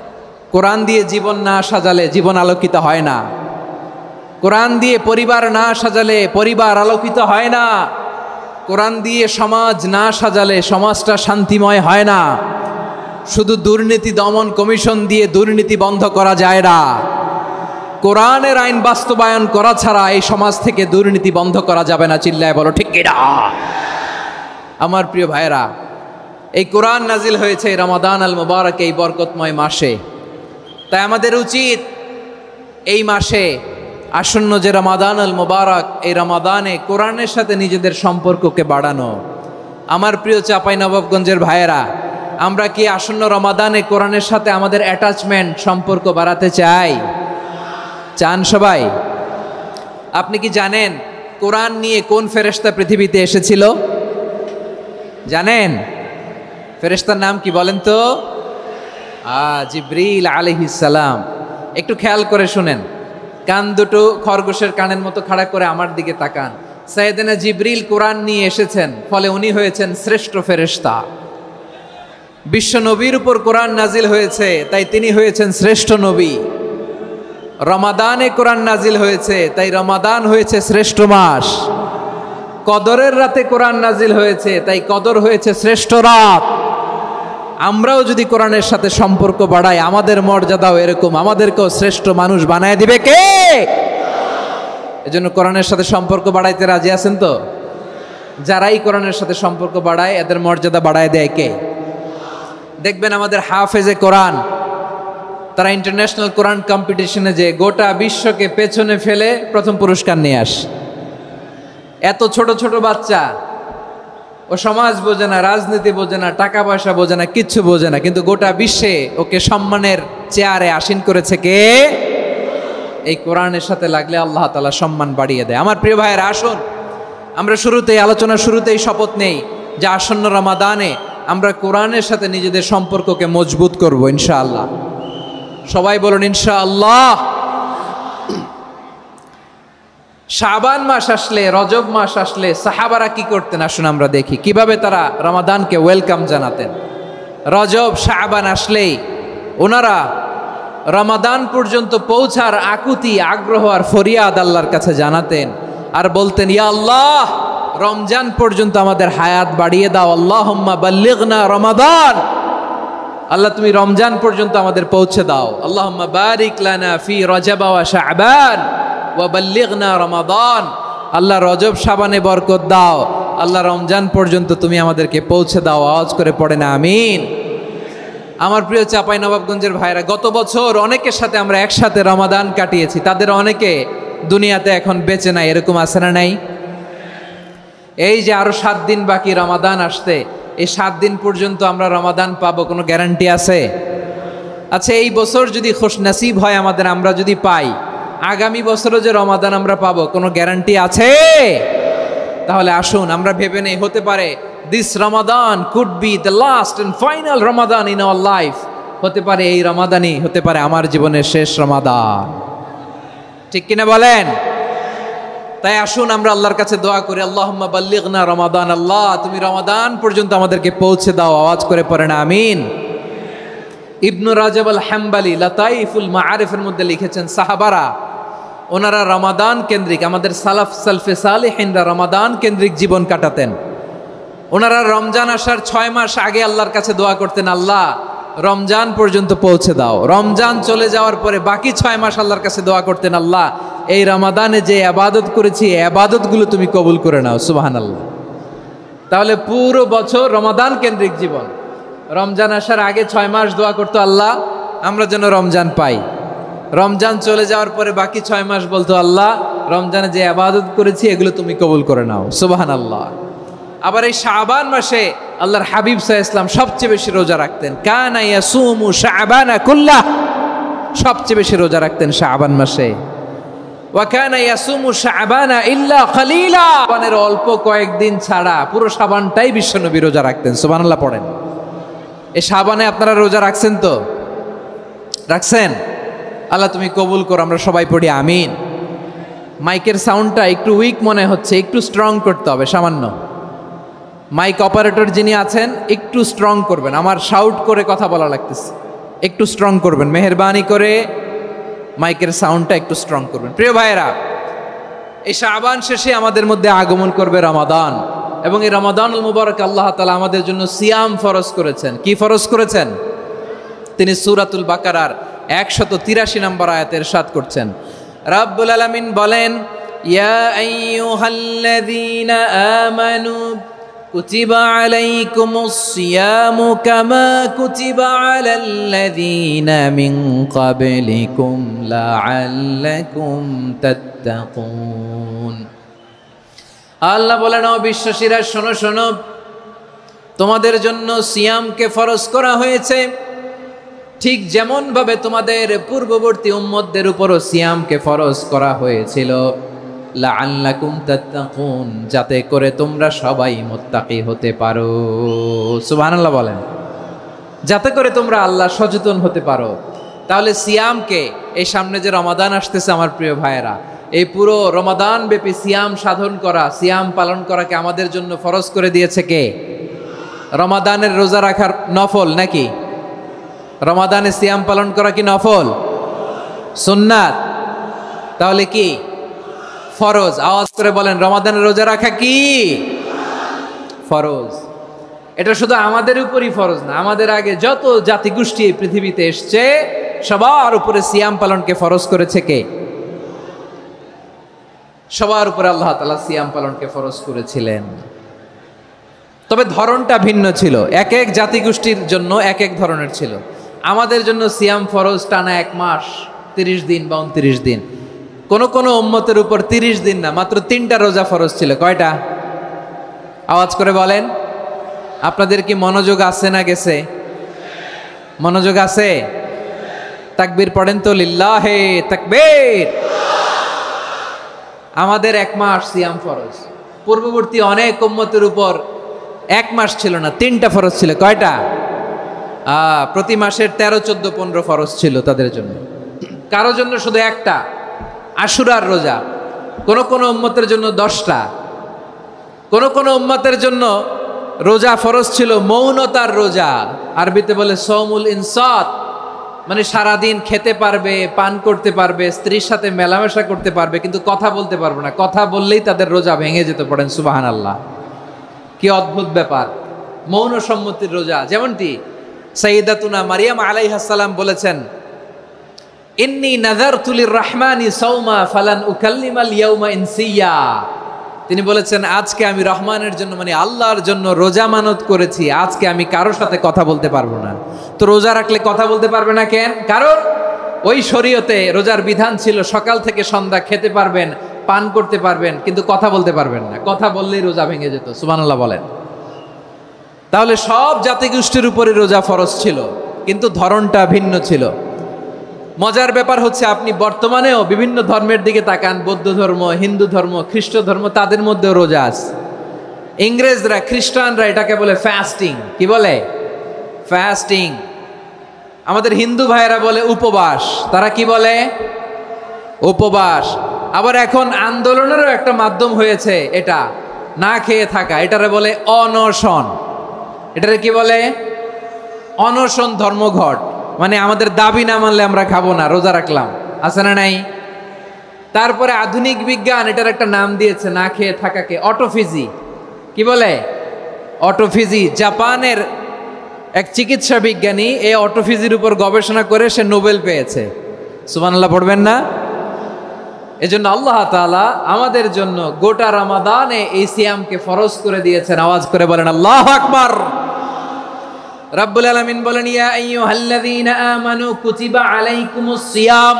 কোরআন দিয়ে জীবন না সাজালে জীবন আলোকিত হয় না। কোরআন দিয়ে পরিবার না সাজালে পরিবার আলোকিত হয় না। কোরআন দিয়ে সমাজ না সাজালে সমাজটা শান্তিময় হয় না। শুধু দুর্নীতি দমন কমিশন দিয়ে দুর্নীতি বন্ধ করা যায় না। কোরআনের আইন বাস্তবায়ন করা ছাড়া এই সমাজ থেকে দুর্নীতি বন্ধ করা যাবে না। চিল্লায় বলো ঠিক কিনা? আমার প্রিয় ভাইয়েরা, এই কোরআন নাজিল হয়েছে রমাদান আল মুবারক, এই বরকতময় মাসে। তাই আমাদের উচিত এই মাসে আসন্ন যে রমাদান আল মুবারক, এই রমাদানে কোরআনের সাথে নিজেদের সম্পর্ককে বাড়ানো। আমার প্রিয় চাঁপাইনবাবগঞ্জের ভাইয়েরা, আমরা কি আসন্ন রমাদানে কোরআনের সাথে আমাদের অ্যাটাচমেন্ট, সম্পর্ক বাড়াতে চাই? চান সবাই? আপনি কি জানেন কোরআন নিয়ে কোন ফেরেশতা পৃথিবীতে এসেছিল? জানেন? ফেরেশতার নাম কি বলেন তো? জিবরিল আলাইহিস সালাম। একটু খেয়াল করে শুনেন, কান দুটো খরগোশের কানের মতো খাড়া করে আমার দিকে তাকান। সাইয়েদনা জিবরিল কোরআন নিয়ে এসেছেন, ফলে উনি হয়েছেন শ্রেষ্ঠ ফেরেশতা। বিশ্ব নবীর উপর কোরআন নাজিল হয়েছে, তাই তিনি হয়েছেন শ্রেষ্ঠ নবী। রমাদানে কোরআন নাজিল হয়েছে, তাই রমাদান হয়েছে শ্রেষ্ঠ মাস। কদরের রাতে কোরআন নাজিল হয়েছে, তাই কদর হয়েছে শ্রেষ্ঠ রাত। আমরাও যদি কোরআনের সাথে সম্পর্ক বাড়াই, আমাদের মর্যাদাও এরকম, আমাদেরকেও শ্রেষ্ঠ মানুষ বানায় দিবে কে? এজন্য কোরআনের সাথে সম্পর্ক বাড়াইতে রাজি আছেন তো? যারাই কোরআনের সাথে সম্পর্ক বাড়ায় এদের মর্যাদা বাড়ায় দেয় কে? দেখবেন আমাদের হাফেজে কোরআন, তারা ইন্টারন্যাশনাল কোরআন কম্পিটিশনে যে গোটা বিশ্বকে পেছনে ফেলে প্রথম পুরস্কার নিয়ে আসে। এত ছোট ছোট বাচ্চা, ও সমাজ বোঝে না, রাজনীতি বোঝে না, টাকা পয়সা বোঝে না, কিচ্ছু বোঝে না, কিন্তু গোটা বিশ্বে ওকে সম্মানের চেয়ারে আসীন করেছে কে? এই কোরআনের সাথে লাগলে আল্লাহ তাআলা সম্মান বাড়িয়ে দেয়। আমার প্রিয় ভাইয়েরা, আসুন আমরা আলোচনার শুরুতেই শপথ নেই যে আসন্ন রমাদানে আমরা কোরআনের সাথে নিজেদের সম্পর্ককে মজবুত করব ইনশাআল্লাহ। সবাই বলুন ইনশাআল্লাহ। শাবান মাস আসলে, রজব মাস আসলে সাহাবারা কি করতেন আসুন আমরা দেখি কিভাবে তারা রমাদানকে ওয়েলকাম জানাতেন। রজব শাবান আসলেই ওনারা রমাদান পর্যন্ত পৌঁছার আকুতি, আগ্রহ আর ফরিয়াদ আল্লাহর কাছে জানাতেন আর বলতেন, ইয়া আল্লাহ, রমজান পর্যন্ত আমাদের হায়াত বাড়িয়ে দাও। আল্লাহুম্মা বাল্লিগনা রমাদান, আল্লাহ তুমি রমজান পর্যন্ত আমাদের পৌঁছে দাও। আল্লাহুম্মা বারিক লানা ফি রজব ওয়া শাবান ওয়া বাল্লিগনা রমাদান, আল্লাহ রজব শাবানে বরকত দাও, আল্লাহ রমজান পর্যন্ত তুমি আমাদেরকে পৌঁছে দাও। আওয়াজ করে পড়েন আমিন। আমার প্রিয় চাঁপাইনবাবগঞ্জের ভাইরা, গত বছর অনেকের সাথে আমরা একসাথে রমাদান কাটিয়েছি, তাদের অনেকে দুনিয়াতে এখন বেঁচে নাই, এরকম আছে না নাই? এই যে আরো 7 দিন বাকি রমাদান আসতে, এই 7 দিন পর্যন্ত আমরা রমাদান পাবো, কোনো গ্যারান্টি আছে? আচ্ছা, এই বছর যদি খুশনসিব হয় আমাদের, আমরা যদি পাই, আগামী বছরও যে রমাদান আমরা পাবো, কোনো গ্যারান্টি আছে? তাহলে আসুন আমরা ভেবে নেই, হতে পারে this Ramadan could be the last and final Ramadan in our life. হতে পারে এই রমাদানই হতে পারে আমার জীবনের শেষ রমাদান। ঠিক কিনা বলেন? তাই আসুন আমরা আল্লাহর কাছে দোয়া করি, আল্লাহুম্মা বাল্লিগনা রমাদান, আল্লাহ তুমি রমাদান পর্যন্ত আমাদেরকে পৌঁছে দাও। আওয়াজ করে পড়েন আমিন। ইবনু রাজব আল হাম্বালি লাতাইফুল মাআরিফের মধ্যে লিখেছেন, সাহাবারা ওনারা রমাদান কেন্দ্রিক, আমাদের সালফে সালেহিনরা রমাদান কেন্দ্রিক জীবন কাটাতেন। ওনারা রমজান আসার 6 মাস আগে আল্লাহর কাছে দোয়া করতেন, আল্লাহ রমজান পর্যন্ত পৌঁছে দাও। রমজান চলে যাওয়ার পরে বাকি 6 মাস আল্লাহর কাছে দোয়া করতেন, আল্লাহ এই রমাদানে যে ইবাদত করেছি, এই ইবাদতগুলো তুমি কবুল করে নাও। সুবহানাল্লাহ। তাহলে পুরো বছর রমাদান কেন্দ্রিক জীবন। রমজান আসার আগে 6 মাস দোয়া করতো, আল্লাহ আমরা যেন রমজান পাই। রমজান চলে যাওয়ার পরে বাকি 6 মাস বলতো, আল্লাহ রমজানে যে ইবাদত করেছি এগুলো তুমি কবুল করে নাও। সুবহানাল্লাহ। আবার এই শাবান মাসে আল্লাহর হাবিব সাল্লাল্লাহু আলাইহি ওয়াসাল্লাম সবচেয়ে বেশি রোজা রাখতেন। কানা ইয়াসুমু শাবানা কুল্লাহ, সবচেয়ে বেশি রোজা রাখতেন শাবান মাসে। ওয়া কানা ইয়াসুমু শাবানা ইল্লা কলিলা, শাবানের অল্প কয়েকদিন ছাড়া পুরো শাবানটাই বিশ্বনবী রোজা রাখতেন। সুবহানাল্লাহ পড়েন। এই শাবানে আপনারা রোজা রাখছেন তো? রাখছেন? আল্লাহ তুমি কবুল করো। আমরা সবাই পড়ি আমিন। মাইকের সাউন্ডটা একটু উইক মনে হচ্ছে, একটু স্ট্রং করতে হবে সামান্য। মাইক অপারেটর যিনি আছেন একটু স্ট্রং করবেন, আমার শাউট করে কথা বলা লাগতেছে, একটু স্ট্রং করবেন মেহেরবানি করে, মাইকের সাউন্ডটা একটু স্ট্রং করবেন। প্রিয় ভাইয়েরা, এই শাবান শেষে আমাদের মধ্যে আগমন করবে রমাদান, এবং এই রমাদানুল মুবারক আল্লাহ তাআলা আমাদের জন্য সিয়াম ফরজ করেছেন। কি ফরজ করেছেন? তিনি সূরাতুল বাকারার 183 নম্বর আয়াতে ইরশাদ করছেন, রাব্বুল আলামিন বলেন, ইয়া আইয়ুহাল্লাযীনা আমানু কুতিবা আলাইকুমুস সিয়ামু কামা কুতিবা আলাল্লাযীনা মিন ক্বাবলিকুম লাআল্লাকুম তাত্তাকুন। আল্লাহ বলেন, ও বিশ্বাসীরা শোনো শোনো, তোমাদের জন্য সিয়ামকে ফরজ করা হয়েছে, ঠিক যেমন ভাবে তোমাদের পূর্ববর্তী উম্মতদের উপরও সিয়ামকে ফরজ করা হয়েছিল, লাআল্লাকুম তাত্তাকুন, যাতে করে তোমরা সবাই মুত্তাকি হতে পারো। সুবহানাল্লাহ বলেন, যাতে করে তোমরা আল্লাহ সচেতন হতে পারো। তাহলে সিয়ামকে, এই সামনে যে রমাদান আসতেছে আমার প্রিয় ভাইয়েরা, এই পুরো রমাদান ব্যাপী সিয়াম সাধন করা, সিয়াম পালন করাকে আমাদের জন্য ফরজ করে দিয়েছে কে? রমাদানের রোজা রাখার নফল নাকি? রমাদানে সিয়াম পালন করা কি নফল? সুন্নাত। তাহলে কি ফরজ? আওয়াজ করে বলেন, রমাদানের রোজা রাখা কি ফরজ? এটা শুধু আমাদের উপরই ফরজ না, আমাদের আগে যত জাতিগোষ্ঠী এই পৃথিবীতে এসছে সবার উপরে সিয়াম পালনকে ফরজ করেছে কে? সবার উপরে আল্লাহ তাআলা সিয়াম পালনকে ফরজ করেছিলেন। তবে ধরনটা ভিন্ন ছিল, এক এক জাতিগোষ্ঠীর জন্য এক এক ধরনের ছিল। আমাদের জন্য সিয়াম ফরজ টানা 1 মাস 30 দিন বা 29 দিন। কোন কোন উম্মতের উপর 30 দিন না, মাত্র 3টা রোজা ফরজ ছিল। কয়টা? আওয়াজ করে বলেন। আপনাদের কি মনোযোগ আছে না গেছে? মনোযোগ আছে? তাকবীর পড়েন তো, লিল্লাহে তাকবীর। আমাদের 1 মাস সিয়াম ফরজ, পূর্ববর্তী অনেক উম্মতের উপর 1 মাস ছিল না, 3টা ফরজ ছিল। কয়টা? প্রতি মাসের 13, 14, 15 ফরজ ছিল তাদের জন্য। কারো জন্য শুধু একটা, আশুরার রোজা। কোন কোন উম্মতের জন্য 10টা। কোন কোন উম্মতের জন্য রোজা ফরজ ছিল মৌনতার রোজা, আরবিতে বলে সৌমুল ইনসাত, মানে সারাদিন খেতে পারবে, পান করতে পারবে, স্ত্রীর সাথে মেলামেশা করতে পারবে, কিন্তু কথা বলতে পারবে না। কথা বললেই তাদের রোজা ভেঙে যেতে। পড়েন সুবহানাল্লাহ। কি অদ্ভুত ব্যাপার, মৌন সম্মতির রোজা। যেমনটি সাইয়্যিদাতুনা মারিয়াম আলাইহিস সালাম বলেছেন, ইন্নী নাযারতু লির-রাহমানি সাওমা ফালান উকাল্লিমাল ইয়াওমা ইনসিয়া। তিনি বলেছেন, আজকে আমি রহমানের জন্য, মানে আল্লাহর জন্য রোজা মানত করেছি, আজকে আমি কারোর সাথে কথা বলতে পারবো না। তো রোজা রাখলে কথা বলতে পারবে না কেন? কারণ ওই শরীয়তে রোজার বিধান ছিল সকাল থেকে সন্ধ্যা খেতে পারবেন, পান করতে পারবেন, কিন্তু কথা বলতে পারবেন না। কথা বললেই রোজা ভেঙে যেত। সুবহানাল্লাহ বলেন। তাহলে সব জাতিগোষ্ঠীর উপরে রোজা ফরজ ছিল, কিন্তু ধরনটা ভিন্ন ছিল। মজার ব্যাপার হচ্ছে, আপনি বর্তমানেও বিভিন্ন ধর্মের দিকে তাকান, বৌদ্ধ ধর্ম, হিন্দু ধর্ম, খ্রিস্ট ধর্ম, তাদের মধ্যেও রোজা আছে। ইংরেজরা, খ্রিস্টানরা এটাকে বলে ফাস্টিং। কি বলে? ফাস্টিং। আমাদের হিন্দু ভাইয়েরা বলে উপবাস। তারা কি বলে? উপবাস। আবার এখন আন্দোলনেরও একটা মাধ্যম হয়েছে এটা, না খেয়ে থাকা। এটারে বলে অনশন। এটারে কি বলে? অনশন ধর্মঘট। মানে আমাদের দাবি না মানলে আমরা খাবো না, রোজা রাখলাম। আছে না নাই? তারপরে আধুনিক বিজ্ঞান এটার একটা নাম দিয়েছে না খেয়ে থাকাকে, অটোফিজি। কি বলে? অটোফিজি। জাপানের এক চিকিৎসা বিজ্ঞানী এই অটোফিজির উপর গবেষণা করে সে নোবেল পেয়েছে। সুবহানাল্লাহ পড়বেন না? এজন্য আল্লাহ তাআলা আমাদের জন্য গোটা রমাদানে এই সিয়ামকে ফরজ করে দিয়েছেন। আওয়াজ করে বলেন আল্লাহু আকবার। রাব্বুল আলামিন বলেন, ইয়া আইয়ুহাল্লাযীনা আমানু কুতিবা আলাইকুমুস সিয়াম।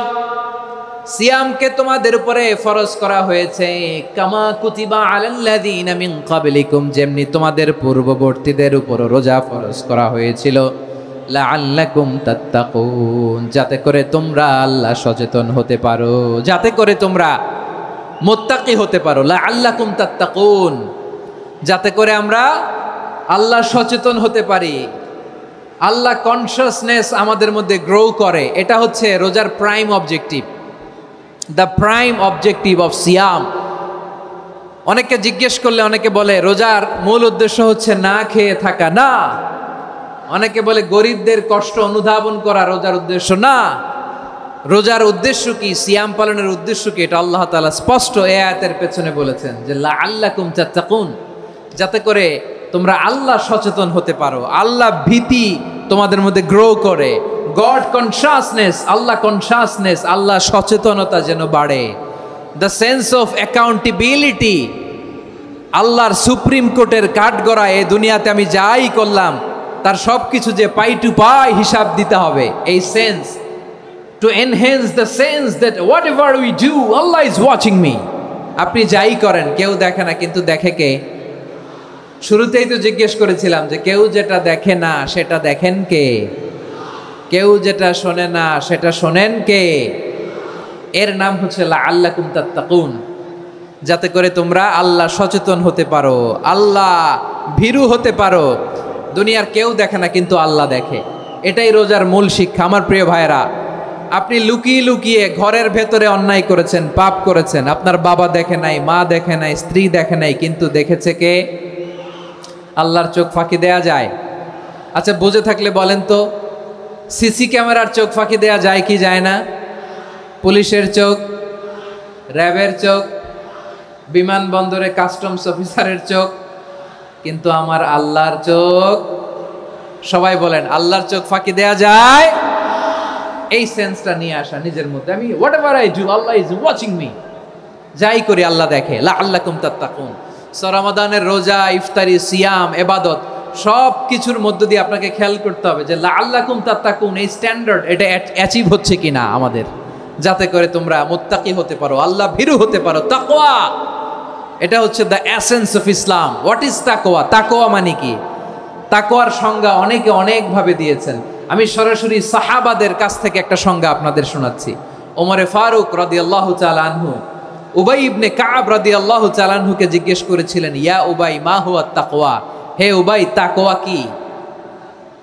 সিয়ামকে তোমাদের উপরে ফরজ করা হয়েছে, কামা কুতিবা আলাল্লাযীনা মিন ক্বাবলিকুম, যেমনি তোমাদের পূর্ববর্তীদের উপর রোজা ফরজ করা হয়েছিল, লাআল্লাকুম তাত্তাকুন, যাতে করে তোমরা আল্লাহ সচেতন হতে পারো, যাতে করে তোমরা মুত্তাকি হতে পারো। লাআল্লাকুম তাত্তাকুন, যাতে করে আমরা আল্লাহ সচেতন হতে পারি, আল্লাহ কনসিয়াসনেস আমাদের মধ্যে গ্রো করে। এটা হচ্ছে রোজার prime objective, the prime objective of সিয়াম। অনেকে জিজ্ঞেস করলে অনেকে বলে রোজার মূল উদ্দেশ্য হচ্ছে না খেয়ে থাকা। না। অনেকে বলে গরিবদের কষ্ট অনুধাবন করা রোজার উদ্দেশ্য। না। রোজার উদ্দেশ্য কি, সিয়াম পালনের উদ্দেশ্য কি, এটা আল্লাহ তাআলা স্পষ্ট এই আয়াতের পেছনে বলেছেন যে লাআল্লাকুম তাত্তাকুন, যাতে করে তোমরা আল্লাহ সচেতন হতে পারো, আল্লাহ ভীতি তোমাদের মধ্যে গ্রো করে, গড কনসিয়াসনেস, আল্লাহ কনসিয়াসনেস, আল্লাহ সচেতনতা যেন বাড়ে, দ্য সেন্স অফ অ্যাকাউন্টেবিলিটি। আল্লাহর সুপ্রিম কোর্টের কাঠগড়া এই দুনিয়াতে আমি যাই করলাম তার সব কিছু যে পাই টু পাই হিসাব দিতে হবে, এই sense, to enhance the sense that what ever we do Allah is watching me. আপনি যাই করেন কেউ দেখে না, কিন্তু দেখে কে? শুরুতেই তো জিজ্ঞেস করেছিলাম যে কেউ যেটা দেখে না সেটা দেখেন কে? কেউ যেটা শোনে না সেটা শোনেন কে? এর নাম হচ্ছে লাআল্লাকুম তাত্তাকুন, যাতে করে তোমরা আল্লাহ সচেতন হতে পারো, আল্লাহ ভীরু হতে পারো। দুনিয়ার কেউ দেখে না, কিন্তু আল্লাহ দেখে। এটাই রোজার মূল শিক্ষা। আমার প্রিয় ভাইরা, আপনি লুকিয়ে লুকিয়ে ঘরের ভেতরে অন্যায় করেছেন, পাপ করেছেন, আপনার বাবা দেখে নাই, মা দেখে নাই, স্ত্রী দেখে নাই, কিন্তু দেখেছে কে? আল্লাহর চোখ ফাঁকি দেয়া যায়? আচ্ছা, বুঝে থাকলে বলেন তো, সিসি ক্যামেরার চোখ ফাঁকি দেয়া যায় কি যায় না? পুলিশের চোখ, র্যাবের চোখ, বিমানবন্দরে কাস্টমস অফিসারের চোখ, কিন্তু আমার আল্লাহর চোখ? সবাই বলেন, আল্লাহর চোখ ফাঁকি দেয়া যায়? এই সেন্সটা নিয়ে আসা নিজের মধ্যে, আমি what ever I do Allah is watching me, যাই করি আল্লাহ দেখে। লাআল্লাকুম তাত্তাকুন। রমাদানের রোজা, ইফতারি, সিয়াম, ইবাদত সব কিছুর মধ্য দিয়ে আপনাকে খেয়াল করতে হবে যে লাআল্লাকুম তাত্তাকুন এই স্ট্যান্ডার্ড এটা অ্যাচিভ হচ্ছে কিনা আমাদের। যাতে করে তোমরা মুত্তাকি হতে পারো, আল্লাহ ভীরু হতে পারো। তাকওয়া, এটা হচ্ছে the essence of Islam. What is তাকওয়া? তাকওয়া মানে কি? তাকওয়ার সংজ্ঞা অনেকে অনেকভাবে দিয়েছেন। আমি সরাসরি সাহাবাদের কাছ থেকে একটা সংজ্ঞা আপনাদের শোনাচ্ছি। ওমরে ফারুক রাদিয়াল্লাহু তাআলা আনহু উবাই ইবনে কাব রাদিয়াল্লাহু তাআলা আনহুকে জিজ্ঞেস করেছিলেন, ইয়া উবাই মা হুয়া তাকওয়া, হে উবাই তাকওয়া কি?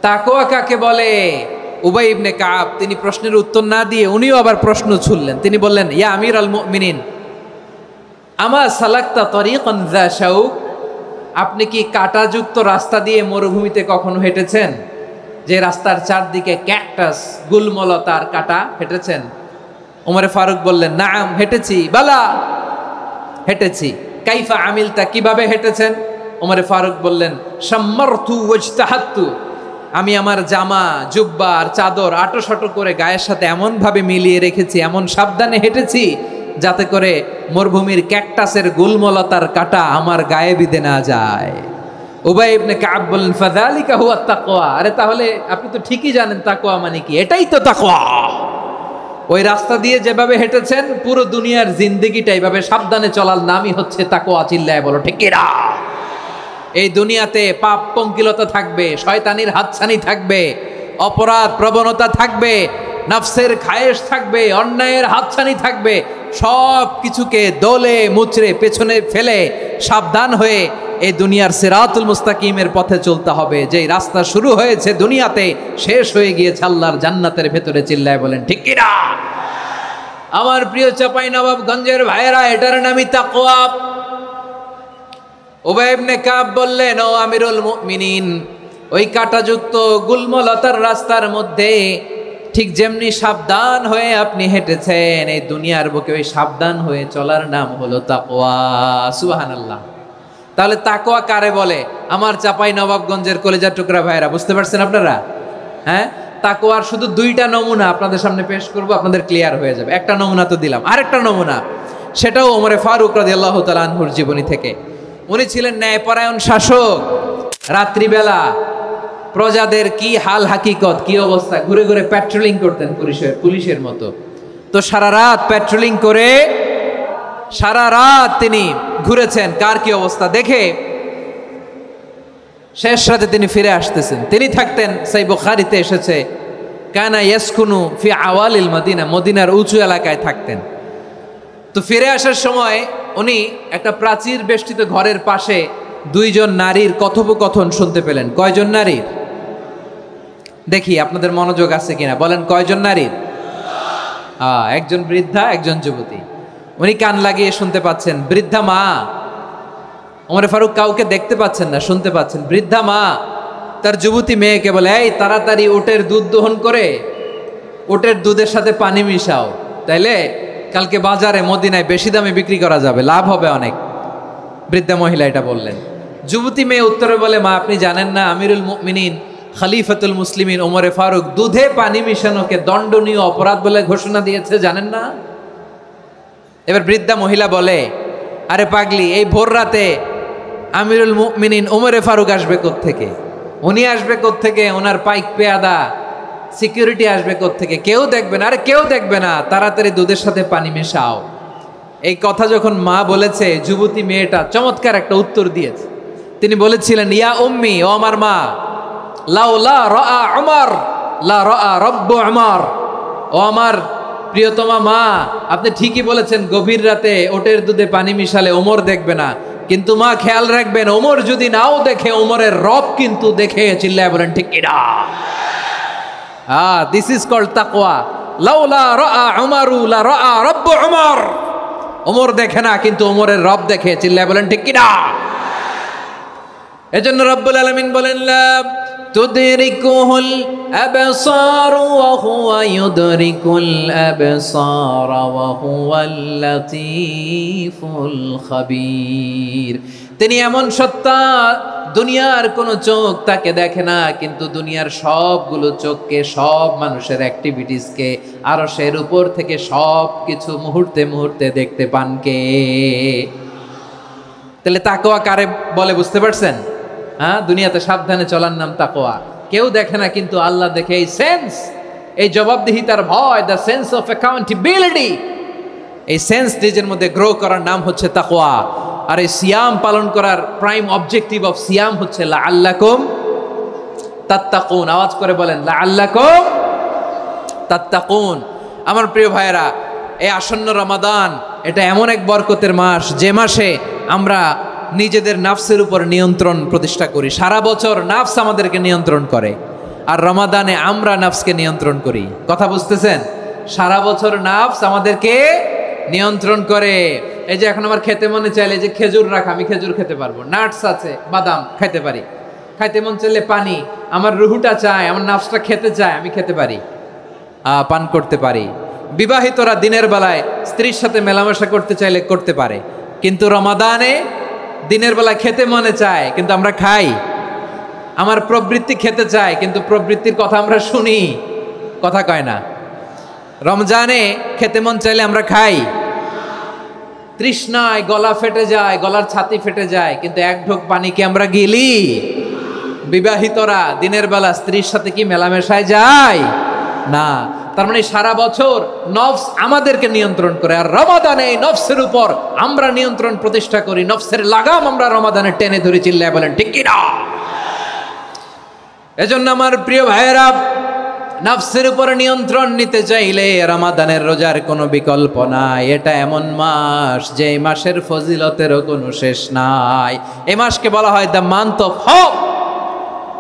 তাকওয়া কাকে বলে? উবাই ইবনে কাব তিনি প্রশ্নের উত্তর না দিয়ে উনিও আবার প্রশ্ন ছুড়লেন। তিনি বললেন, ইয়া আমির আল মুমিনিন, আমা সালাকতা তরিকান যা শাউক, আপনি কি কাঁটাযুক্ত রাস্তা দিয়ে মরুভূমিতে কখনো হেঁটেছেন? যে রাস্তার চারদিকে ক্যাকটাস, গুলমলতার কাঁটা, হেঁটেছেন? ওমরে ফারুক বললেন, নাম হেঁটেছি, বালা হেঁটেছি। কাইফা আমিলতা, কিভাবে হেঁটেছেন? ওমরে ফারুক বললেন, শাম্মারতু ওয়াজতাহাত্তু, আমি আমার জামা, জুব্বা আর চাদর আটোসাটো করে গায়ের সাথে এমন ভাবে মিলিয়ে রেখেছি, এমন সাবধানে হেঁটেছি যাতে করে মরুভূমির ক্যাকটাসের গুলমলতার কাঁটা আমার গায়ে বিঁধে না যায়। উবাই ইবনে কাব বললেন, ফাযালিকা হুয়া তাকওয়া, আরে তাহলে আপনি তো ঠিকই জানেন তাকওয়া মানে কি, এটাই তো তাকওয়া। ওই রাস্তা দিয়ে যেভাবে হেঁটেছেন পুরো দুনিয়ার জিন্দেগিটা এইভাবে সাবধানে চলার নামই হচ্ছে তাকওয়া। চিল্লায় বলো ঠিক কিনা? এই দুনিয়াতে পাপ পঙ্কিলতা থাকবে, শয়তানির হাতছানি থাকবে, অপরাধ প্রবণতা থাকবে, নফসের খায়েশ থাকবে, অন্যায়ের হাতছানি থাকবে। সব কিছুকে দোলে মুচড়ে পেছনে ফেলে সাবধান হয়ে এই দুনিয়ার সিরাতুল মুস্তাকিমের পথে চলতে হবে। যেই রাস্তা শুরু হয়েছে দুনিয়াতে, শেষ হয়ে গিয়েছে আল্লাহর জান্নাতের ভেতরে। চিল্লায় বলেন ঠিক কিনা? আমার প্রিয় চাঁপাইনবাবগঞ্জের ভাইয়েরা, এটার নামই তাকওয়া। উবাই ইবনে কাব বললেন, ও আমিরুল মুমিনিন, ওই কাঁটাযুক্ত গুলমলতার রাস্তার মধ্যে ঠিক যেমনি সাবধান হয়ে আপনি হেঁটেছেন, এই দুনিয়ার বুকে ওই সাবধান হয়ে চলার নাম হলো তাকওয়া। সুবহানাল্লাহ। তাহলে তাকওয়া কারে বলে? আমার চাঁপাইনবাবগঞ্জের কলেজার টুকরা ভাইয়েরা, বুঝতে পারছেন আপনারা? হ্যাঁ, তাকওয়ার শুধু দুইটা নমুনা আপনাদের সামনে পেশ করব, আপনাদের ক্লিয়ার হয়ে যাবে। একটা নমুনা তো দিলাম, আরেকটা নমুনা, সেটাও ওমরে ফারুক রাদিয়াল্লাহু তাআলা আনহুর জীবনী থেকে। উনি ছিলেন ন্যায়পরায়ণ শাসক। রাত্রিবেলা প্রজাদের কি হাল হাকিকত, কি অবস্থা, ঘুরে ঘুরে প্যাট্রোলিং করতেন পুলিশের মতো। তো সারা রাত প্যাট্রোলিং করে সারা রাত তিনি ঘুরেছেন কার কি অবস্থা দেখে। শেষ রাতে তিনি ফিরে আসতেছেন। তিনি থাকতেন, সেই বুখারীতে এসেছে, কানা ইয়াসকুনু ফি আওয়ালিল মদিনা, মদিনার উঁচু এলাকায় থাকতেন। তো ফিরে আসার সময় উনি একটা প্রাচীর বেষ্টিত ঘরের পাশে দুইজন নারীর কথোপকথন শুনতে পেলেন। কয়জন নারীর? দেখি আপনাদের মনোযোগ আছে কিনা, বলেন কয়জন নারীর? একজন বৃদ্ধা, একজন যুবতী। উনি কান লাগিয়ে শুনতে পাচ্ছেন। বৃদ্ধা মা, ওমরে ফারুক কাউকে দেখতে পাচ্ছেন না, শুনতে পাচ্ছেন। বৃদ্ধা মা তার যুবতী মেয়েকে বলে, এই তাড়াতাড়ি উটের দুধ দহন করে উটের দুধের সাথে পানি মিশাও, তাইলে কালকে বাজারে মদিনায় বেশি দামে বিক্রি করা যাবে, লাভ হবে অনেক। বৃদ্ধা মহিলা এটা বললেন। যুবতী মেয়ে উত্তরে বলে, মা আপনি জানেন না আমিরুল মুমিনিন খলিফাতুল মুসলিমিন ওমরে ফারুক দুধে পানি মিশানোকে দণ্ডনীয় অপরাধ বলে ঘোষণা দিয়েছে, জানেন না? এবার বৃদ্ধা মহিলা বলে, আরে পাগলি, এই ভোর রাতে আমিরুল মুমিনিন ওমরে ফারুক আসবে কোত্থেকে? উনি আসবে কোত্থেকে? ওনার পাইক পেয়াদা সিকিউরিটি আসবে কোত্থেকে? কেউ দেখবে না। আরে কেউ দেখবে না, তাড়াতাড়ি দুধের সাথে পানি মেশাও। এই কথা যখন মা বলেছে, যুবতী মেয়েটা চমৎকার একটা উত্তর দিয়েছে। তিনি বলেছিলেন, ইয়া উম্মি, ও আমার মা, লাউলা রাআ উমর লা রাআ রব্বু উমর, ও আমার প্রিয়তমা মা, আপনি ঠিকই বলেছেন, গভীর রাতে ওটের দুধে পানি মিশালে ওমর দেখবে না, কিন্তু মা খেয়াল রাখবেন, ওমর যদি নাও দেখে, ওমরের রব কিন্তু দেখে। চিল্লায় বলেন ঠিক কিনা? দিস ইজ কল্ড তাকওয়া। লাউলা রাআ উমরু লা রাআ রব্বু উমর, ওমর দেখে না কিন্তু ওমরের রব দেখে। চিল্লায় বলেন ঠিক কিনা? এজন্য রব্বুল আলামিন বলেন, লা তুদরিকুহুল আবসার ওয়া হুয়া ইউদরিকুল আবসার ওয়া হুয়াল লাতীফুল খাবীর। তিনি এমন সত্তা, দুনিয়ার কোনো চোখ তাকে দেখে না, কিন্তু দুনিয়ার সবগুলো চোখকে, সব মানুষের অ্যাক্টিভিটিসকে আরশের উপর থেকে সব কিছু মুহূর্তে মুহূর্তে দেখতে পান কে? তাহলে তাকওয়া কারে বলে বুঝতে পারছেন? দুনিয়াতে সাবধানে চলার নাম তাকওয়া। কেউ দেখে না কিন্তু আল্লাহ দেখে। এই সেন্স, এই জবাবদিহিতার ভয়, দ্য সেন্স অফ অ্যাকাউন্টেবিলিটি, এই সেন্স নিজের মধ্যে গ্রো করার নাম হচ্ছে তাকওয়া। আর এই সিয়াম পালন করার প্রাইম অবজেক্টিভ অফ সিয়াম হচ্ছে লাআল্লাকুম তাত্তাকুন। আওয়াজ করে বলেন লাআল্লাকুম তাত্তাকুন। আমার প্রিয় ভাইয়েরা, এই আসন্ন রমাদান এটা এমন এক বরকতের মাস যে মাসে আমরা নিজেদের নাফসের উপর নিয়ন্ত্রণ প্রতিষ্ঠা করি। সারা বছর নাফস আমাদেরকে নিয়ন্ত্রণ করে, আর রমাদানে আমরা নাফসকে নিয়ন্ত্রণ করি। কথা বুঝতেছেন? সারা বছর নাফস আমাদেরকে নিয়ন্ত্রণ করে। এই যে এখন আমার খেতে মনে চাইলে যে খেজুর রাখা, আমি খেজুর খেতে পারবো, নাটস আছে, বাদাম খেতে পারি। খাইতে মন চাইলে পানি, আমার রুহুটা চায়, আমার নাফসটা খেতে চায়, আমি খেতে পারি, পান করতে পারি। বিবাহিতরা দিনের বেলায় স্ত্রীর সাথে মেলামেশা করতে চাইলে করতে পারে, কিন্তু রমাদানে দিনের বেলায় খেতে মনে চায় কিন্তু আমরা খাই। আমার প্রবৃত্তি খেতে চায় কিন্তু প্রবৃত্তির কথা আমরা শুনি, কথা কয় না। রমজানে খেতে মন চাইলে আমরা খাই, তৃষ্ণায় গলা ফেটে যায়, গলার ছাতি ফেটে যায়, কিন্তু এক ঢোক পানি কি আমরা গিলি? বিবাহিতরা দিনের বেলা স্ত্রীর সাথে কি মেলামেশায় যায় না। তার মানে সারা বছর নফস আমাদেরকে নিয়ন্ত্রণ করে, আর রমাদানে নফসের উপর আমরা নিয়ন্ত্রণ প্রতিষ্ঠা করি। নফসের লাগাম আমরা রমাদানে টেনে ধরে, চিল্লায় বলেন ঠিক কি না? এজন্য আমার প্রিয় ভাইয়েরা, নফসের উপর নিয়ন্ত্রণ নিতে চাইলে রমাদানের রোজার কোনো বিকল্প নাই। এটা এমন মাস যে মাসের ফজিলতেরও কোনো শেষ নাই। এই মাসকে বলা হয় দ্য মান্থ অফ হোপ।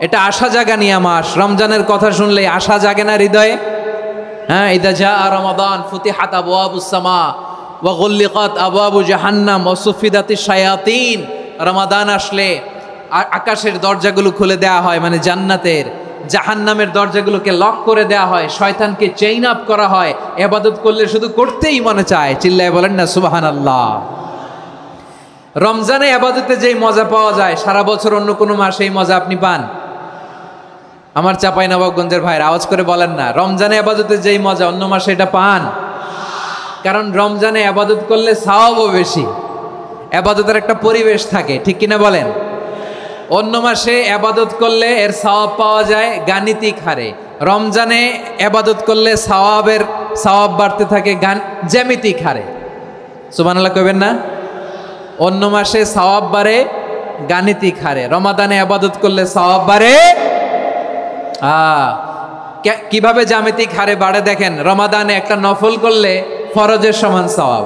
এটা আশা জাগানিয়া মাস। রমজানের কথা শুনলে আশা জাগে না হৃদয়ে? হ্যাঁ, ইদা জাআ রমাদান ফুতিহাত আবওয়াবুস সামা ওয়া গুল্লিকাত আবওয়াবু জাহান্নাম ওয়া সুফিদাতিশ শায়াতিন। রমাদান আসলে আকাশের দরজাগুলো খুলে দেওয়া হয়, মানে জান্নাতের। জাহান্নামের দরজাগুলোকে লক করে দেওয়া হয়, শয়তানকে চেইন আপ করা হয়। ইবাদত করলে শুধু করতেই মনে চায়, চিল্লায় বলেন না সুবহানাল্লাহ। রমজানে ইবাদতে যেই মজা পাওয়া যায়, সারা বছর অন্য কোনো মাসে এই মজা আপনি পান? আমার চাঁপাইনবাবগঞ্জের ভাইরা আওয়াজ করে বলেন না, রমজানে ইবাদতে যেই মজা অন্য মাসে এটা পান? কারণ রমজানে ইবাদত করলে সওয়াবও বেশি, ইবাদতের একটা পরিবেশ থাকে, ঠিক কিনা বলেন? অন্য মাসে ইবাদত করলে এর সওয়াব পাওয়া যায় গাণিতিক হারে, রমজানে ইবাদত করলে সওয়াব বাড়তে থাকে জ্যামিতিক হারে। সুবহানাল্লাহ কইবেন না? অন্য মাসে সওয়াব বাড়ে গাণিতিক হারে, রমাদানে ইবাদত করলে সওয়াব বাড়ে কিভাবে জ্যামিতিক হারে বাড়ে দেখেন। রমাদানে একটা নফল করলে ফরজের সমান সওয়াব,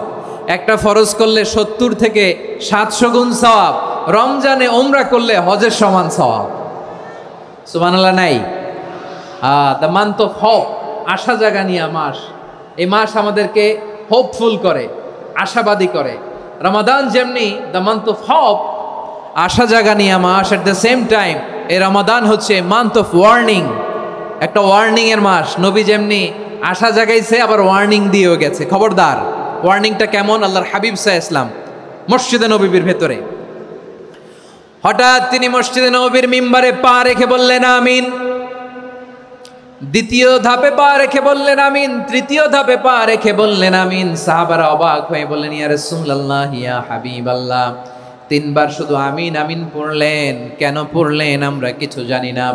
একটা ফরজ করলে 70 থেকে 700 গুণ সওয়াব। রমজানে উমরা করলে হজের সমান সওয়াব। সুবহানাল্লাহ নাই? দ্য মান্থ অফ হোপ, আশা জাগানিয়া মাস। এই মাস আমাদেরকে হোপফুল করে, আশাবাদী করে। রমাদান যেমনি দ্য মান্থ অফ হোপ, আশা জাগানিয়া মাস, এট দ্য সেম টাইম এই রমাদান হচ্ছে মান্থ অফ ওয়ার্নিং, একটা ওয়ার্নিং এর মাস। নবী যেমনি আশা জাগাইছে, আবার ওয়ার্নিং দিয়েও গেছে, খবরদার। ওয়ার্নিংটা কেমন? আল্লাহর হাবিব সাল্লাল্লাহু আলাইহি ওয়াসাল্লাম মসজিদে নববীর ভেতরে, হঠাৎ তিনি মসজিদে নববীর মিম্বারে পা রেখে বললেন আমিন। দ্বিতীয় ধাপে পা রেখে বললেন আমিন, তৃতীয় ধাপে পা রেখে বললেন আমিন। সাহাবারা অবাক হয়ে বললেন ইয়া রাসূলুল্লাহ, ইয়া হাবিবাল্লাহ, 3 বার শুধু আমিন আমিন পড়লেন, কেন পড়লেন আমরা কিছু জানি না,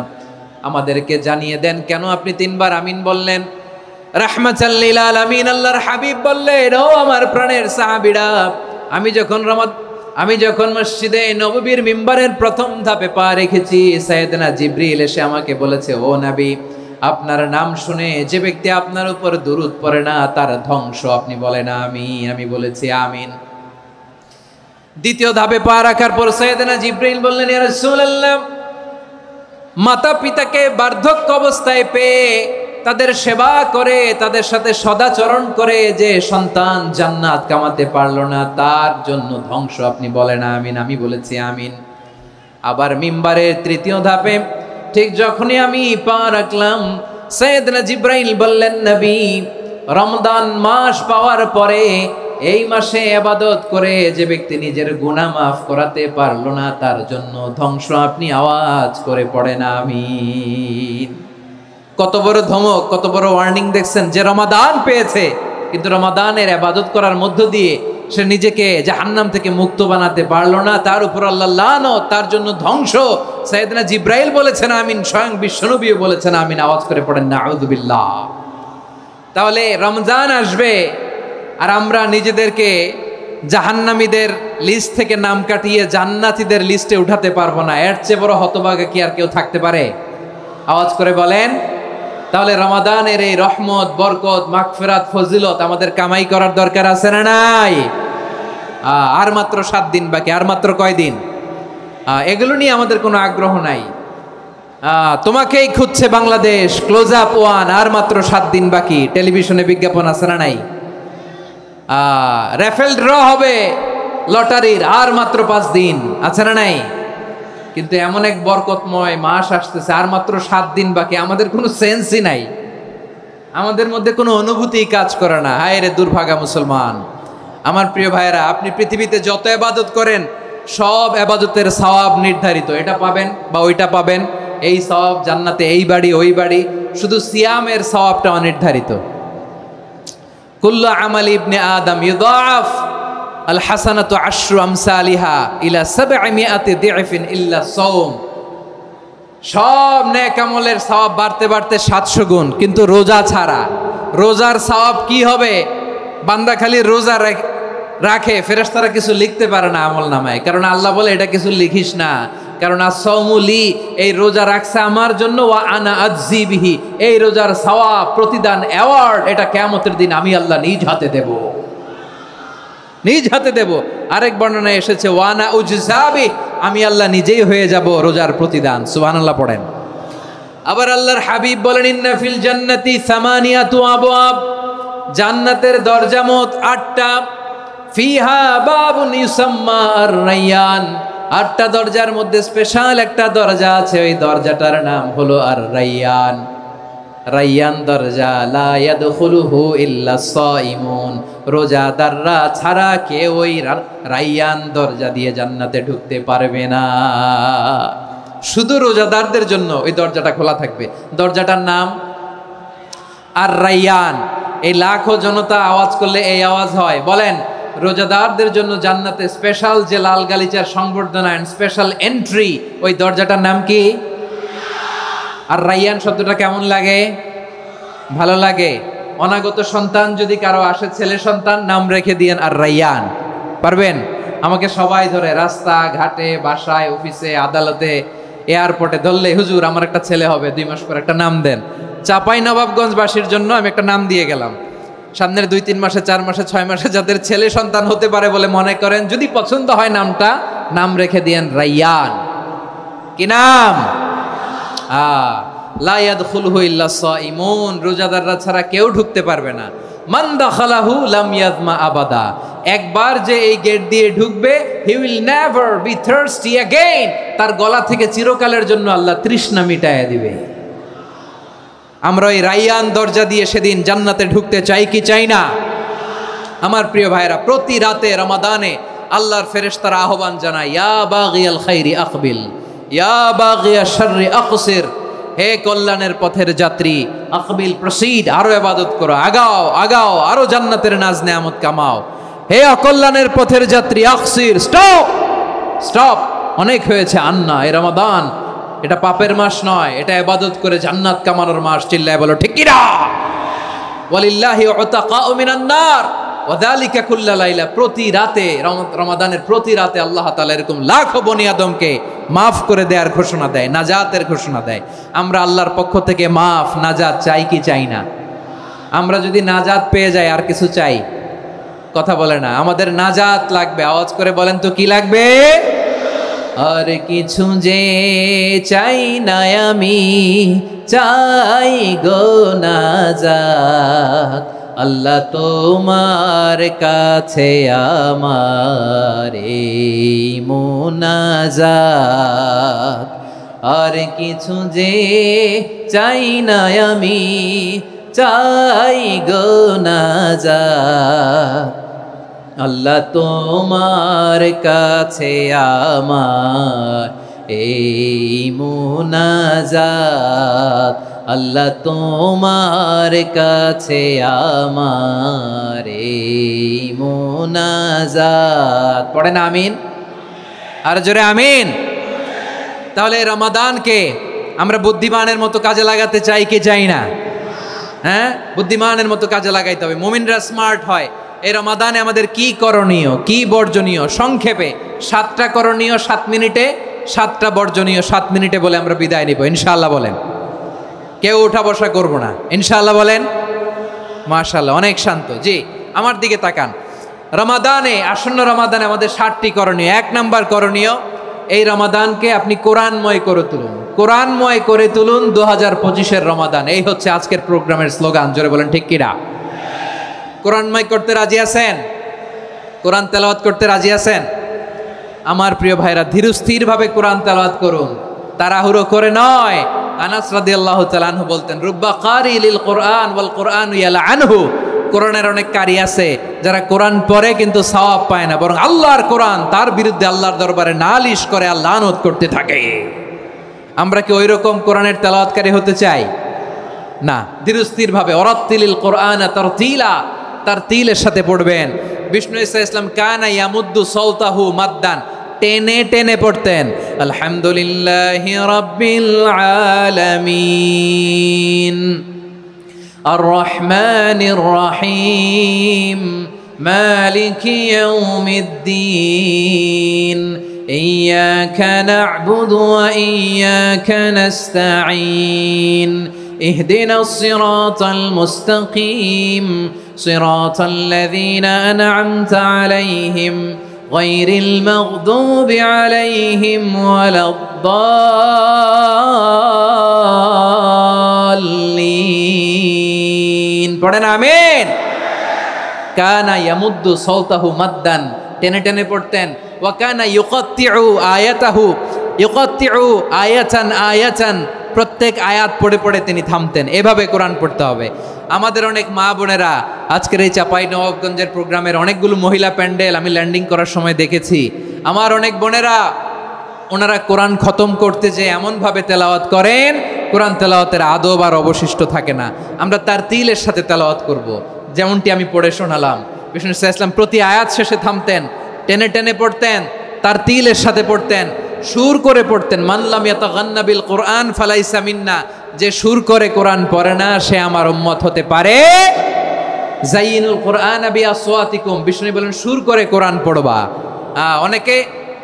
আমাদেরকে জানিয়ে দেন কেন আপনি 3 বার আমিন বললেন। রাহমাতাল লিল আলামিন আল্লাহর হাবিব বললেন, ও আমার প্রাণের সাহাবীরা, আমি যখন মসজিদে নববীর মিম্বারের প্রথম ধাপে পা রেখেছি, সাইয়েদনা জিবরিল এসে আমাকে বলেছে, ও নবী, আপনার নাম শুনে যে ব্যক্তি আপনার উপর দুরূদ পড়ে না তার ধ্বংস। আপনি বলেন আমিন। আমি বলেছি আমিন। দ্বিতীয় ধাপে পা রাখার পর সাইয়েদনা জিবরিল বললেন, ইয়া রাসূলুল্লাহ, মাতা পিতাকে বার্ধক্য অবস্থায় পেয়ে তাদের সেবা করে, তাদের সাথে সদাচরণ করে যে সন্তান জান্নাত কামাতে পারলো না, তার জন্য ধ্বংস। আপনি বলেন আমিন। আমি বলেছি আমিন। আবার মিম্বারের তৃতীয় ধাপে ঠিক যখনই আমি পা রাখলাম, সাইয়েদনা জিবরাইল বললেন, নবী, রমজান মাস পাওয়ার পরে এই মাসে ইবাদত করে যে ব্যক্তি নিজের গুনাহ মাফ করাতে পারলো না, তার জন্য ধ্বংস। আপনি আওয়াজ করে পড়েন আমিন। কত বড় ধমক, কত বড় ওয়ার্নিং দেখছেন। যে রমাদান পেয়েছে কিন্তু রমাদানের ইবাদত করার মধ্য দিয়ে সে নিজেকে জাহান্নাম থেকে মুক্ত বানাতে পারলো না, তার উপর আল্লাহ লানত, তার জন্য ধ্বংস। সাইয়েদনা জিবরাইল বলেছেন আমিন, স্বয়ং বিশ্বনবীও বলেছেন আমিন। আওয়াজ করে পড়েন নাউযুবিল্লাহ। তাহলে রমজান আসবে আর আমরা নিজেদেরকে জাহান্নামীদের লিস্ট থেকে নাম কাটিয়ে জান্নাতীদের লিস্টে উঠাতে পারবো না। এর চেয়ে বড় হতভাগা কি আর কেউ থাকতে পারে? আওয়াজ করে বলেন। তাহলে রমাদানের এই রহমত, বরকত, মাগফিরাত, ফজিলত আমাদের কামাই করার দরকার আছে না নাই? আর মাত্র 7 দিন বাকি, আর মাত্র কয়দিন? এগুলো নিয়ে আমাদের কোনো আগ্রহ নাই। তোমাকেই খুঁজছে বাংলাদেশ, ক্লোজ আপ 1, আর মাত্র 7 দিন বাকি। টেলিভিশনে বিজ্ঞাপন আছে না নাই? রেফেল ড্র হবে লটারির, আর মাত্র 5 দিন আছে না নাই? কিন্তু এমন এক বরকতময় মাস আসতেছে, আর মাত্র 7 দিন বাকি। আমাদের কোনো সেন্সই নাই, আমাদের মধ্যে কোনো অনুভূতি কাজ করে না। হায় রে দুর্ভাগা মুসলমান। আমার প্রিয় ভাইয়েরা, আপনি পৃথিবীতে যত ইবাদত করেন সব ইবাদতের সওয়াব নির্ধারিত। এটা পাবেন বা ওইটা পাবেন, এই সওয়াব জান্নাতে, এই বাড়ি ওই বাড়ি। শুধু সিয়ামের সওয়াবটা অনির্ধারিত। কুল্লু আমালি ইবনে আদম ইউদাফ আল হাসানাতু আশরু আমসালিহা ইলা 700 দিফিন ইল্লা সাওম। সব নেক আমলের সওয়াব বাড়তে বাড়তে 700 গুণ, কিন্তু রোজা ছাড়া। রোজার সওয়াব কি হবে? বান্দা খালি রোজা রাখে, ফেরেশতারা কিছু লিখতে পারে না আমল নামায়, কারণ আল্লাহ বলে এটা কিছু লিখিস না, কারণ as-সাওমুলি, এই রোজা রাখছে আমার জন্য, ওয়া আনা আজজি বিহি, এই রোজার সওয়াব, প্রতিদান, অ্যাওয়ার্ড এটা কিয়ামতের দিন আমি আল্লাহ নিজ হাতে দেব, নিজ হাতে দেব। আরেক বর্ণনায় এসেছে ওয়া আনা উজজাবি, আমি আল্লাহ নিজেই হয়ে যাব রোজার প্রতিদান। সুবহানাল্লাহ পড়েন। আবার আল্লাহর হাবিব বলেন ইন্না ফিল জান্নাতি 8 আবওয়াব, জান্নাতের দরজা মোট 8টা। ফিহা বাবুন ইউসাম্মা আর-রায়্যান, 8টা দরজার মধ্যে স্পেশাল একটা দরজা আছে, ওই দরজাটার নাম হলো আর-রায়্যান। রায়্যান দরজা, লা ইয়াদখুলুহু ইল্লা সাইমুন, রোজাদাররা ছাড়া কেউ ওই রায়্যান দরজা দিয়ে জান্নাতে ঢুকতে পারবে না। শুধু রোজাদারদের জন্য ওই দরজাটা খোলা থাকবে। দরজাটার নাম আর-রায়্যান। এই লাখো জনতা আওয়াজ করলে এই আওয়াজ হয়। বলেন, রোজাদারদের জন্য জান্নাতে স্পেশাল যে লাল গালিচার সংবর্ধনা এন্ড স্পেশাল এন্ট্রি, ওই দরজাটার নাম কি? আর রায়্যান শব্দটা কেমন লাগে? ভালো লাগে। অনাগত সন্তান যদি কারো আসে, ছেলে সন্তান, নাম রেখে দিয়েন আর রায়্যান। পারবেন? আমাকে সবাই ধরে রাস্তা ঘাটে, বাসায়, অফিসে, আদালতে, এয়ারপোর্টে ধরলে, হুজুর আমার একটা ছেলে হবে 2 মাস পর, একটা নাম দেন। চাপাই নবাবগঞ্জবাসীর জন্য আমি একটা নাম দিয়ে গেলাম। সামনের 2-3 মাসে, 4 মাসে, 6 মাসে যাদের ছেলে সন্তান হতে পারে বলে মনে করেন, যদি পছন্দ হয় নামটা, নাম রেখে দিয়েন রায়্যান। কি নাম? লা ইয়াদখুলুহু ইল্লা সাইমুন, রোজাদাররা ছাড়া কেউ ঢুকতে পারবে না। মান দাখালাহু লাম ইয়াজমা আবাদা, একবার যে এই গেট দিয়ে ঢুকবে, he will never be thirsty again, তার গলা থেকে চিরকালের জন্য আল্লাহ তৃষ্ণা মিটায়া দিবে। আমরা ওই রায়্যান দরজা দিয়ে সেদিন জান্নাতে ঢুকতে চাই কি চাই না? আমার প্রিয় ভাইরা, প্রতি রাতে রমাদানে আল্লাহর ফেরেশতারা আহ্বান জানায়, ইয়া বাগিয়াল খাইরি আকবিল, ইয়া বাগিয়াশ শাররি আকসির, হে কল্যাণের পথের যাত্রী, আকবিল প্রসিড, আরো ইবাদত করো, আগাও আগাও, আরো জান্নাতের নাজ নেয়ামত কামাও। হে অকল্যাণের পথের যাত্রী, আকসির, স্টপ স্টপ, অনেক হয়েছে। আন্না, এ রমাদান এটা পাপের মাস নয়, এটা ইবাদত করে জান্নাত কামানোর মাস। চিল্লায় বলো ঠিক কি না? ওয়ালিল্লাহি উতাকাউ মিনান নার ওয়া যালিকা কুল্লা লাইলা, প্রতি রাতে, রমাদানের প্রতি রাতে আল্লাহ তাআলা এরকম লাখো বনি আদমকে মাফ করে দেওয়ার ঘোষণা দেয়, নাজাতের ঘোষণা দেয়। আমরা আল্লাহর পক্ষ থেকে মাফ, নাজাত চাই কি চাই না? আমরা যদি নাজাত পেয়ে যাই আর কিছু চাই? কথা বলে না। আমাদের নাজাত লাগবে। আওয়াজ করে বলেন তো কি লাগবে? আর কিছু যে চাই না আমি, চাই গো নাজাত, আল্লাহ তোমার কাছে আমার এই মুনাজাত। আর কিছু যে চাই না আমি, চাই গো নাজাত, আল্লাহ তোমার কাছে আমার এই মুনাজাত, আল্লাহ তোমার কাছে আমার এই মুনাজাত। পড়েন আমিন, আর জোরে আমিন। তাহলে রমাদানকে আমরা বুদ্ধিমানের মতো কাজে লাগাতে চাই কি চাই না? হ্যাঁ, বুদ্ধিমানের মতো কাজে লাগাইতে হবে। মুমিনরা স্মার্ট হয়। এই রমাদানে আমাদের কি করণীয়, কি বর্জনীয়, সংক্ষেপে 7টা করণীয় 7 মিনিটে, 7টা বর্জনীয় 7 মিনিটে বলে আমরা বিদায় নিব ইনশাআল্লাহ। বলেন, কেউ উঠা বসা করব না ইনশাআল্লাহ। বলেন মাশাআল্লাহ, অনেক শান্ত। জি, আমার দিকে তাকান। রমাদানে, আসন্ন রমাদানে আমাদের 7টি করণীয়। 1 নাম্বার করণীয়, এই রমাদানকে আপনি কোরআনময় করে তুলুন। কোরআনময় করে তুলুন 2025-এর রমাদান। এই হচ্ছে আজকের প্রোগ্রামের স্লোগান। জোরে বলেন ঠিক কিনা? কোরআনময় করতে রাজি আছেন? কোরআন তেলাওয়াত করতে রাজি আছেন? আমার প্রিয় ভাইরা, ধীরস্থিরভাবে কোরআন তেলাওয়াত করুন, তাড়াহুড়ো করে নয়। আনাস রাদিয়াল্লাহু তাআলা আনহু বলতেন, রুব্বা কারি লিল কোরআন ওয়াল কোরআন ইয়ালআনহু। কোরআনের অনেক কারি আছে যারা কোরআন পড়ে কিন্তু সওয়াব পায় না, বরং আল্লাহর কোরআন তার বিরুদ্ধে আল্লাহর দরবারে নালিশ করে আর লানত করতে থাকে। আমরা কি ওইরকম কোরআনের তেলাওয়াতকারী হতে চাই? না। ধীরস্থিরভাবে ওরাত্তিলিল কোরআন তারতিলা, তারতিলের সাথে পড়বেন। বিষ্ণু ঈসা ইসলাম কানা ইয়ামুদ্দু সাওতাহু মাদ্দান, টেনে টেনে পড়তেন। আলহামদুলিল্লাহি রাব্বিল আলামিন আর রহমানির রহিম মালিকি ইয়াউমিদ্দিন ইয়্যাকা না'বুদু ওয়া ইয়্যাকা নাস্তাঈন ইহদিনাস সিরাতাল মুস্তাকিম সিরাতাল লাযীনা আন'আমতা আলাইহিম গায়রিল মাগদুবি আলাইহিম ওয়ালাদ-দাল্লিন। পড়েন আমিন। কানা ইয়ামুদ্দু সাওতাহু মাদ্দান, টেনে টেনে পড়তেন। ওয়া কানা ইউকাত্তিউ আয়াতাহু, ইউকাত্তিউ আয়াতান আয়াতান, প্রত্যেক আয়াত পড়ে পড়ে তিনি থামতেন। এভাবে কোরআন পড়তে হবে। আমাদের অনেক মা বোনেরা আজকের এই চাঁপাইনবাবগঞ্জের প্রোগ্রামের অনেকগুলো মহিলা প্যান্ডেল আমি ল্যান্ডিং করার সময় দেখেছি। আমার অনেক বোনেরা, ওনারা কোরআন খতম করতে যে এমনভাবে তেলাওয়াত করেন, কোরআন তেলাওয়াতের আদব আর অবশিষ্ট থাকে না। আমরা তার তিলের সাথে তেলাওয়াত করব, যেমনটি আমি পড়ে শোনালাম। বিষ্ণু ইসলাম প্রতি আয়াত শেষে থামতেন, টেনে টেনে পড়তেন, তার তিলের সাথে পড়তেন, সুর করে পড়তেন। মানলাম ইয়াতাগান্না বিল কোরআন ফালাইসা মিন্না, যে সুর করে কোরআন পড়ে না সে আমার উম্মত হতে পারে। জাইনুল কোরআন বিআসওয়াতিকুম, বিষ্ণু বলেন সুর করে কোরআন পড়বা। অনেকে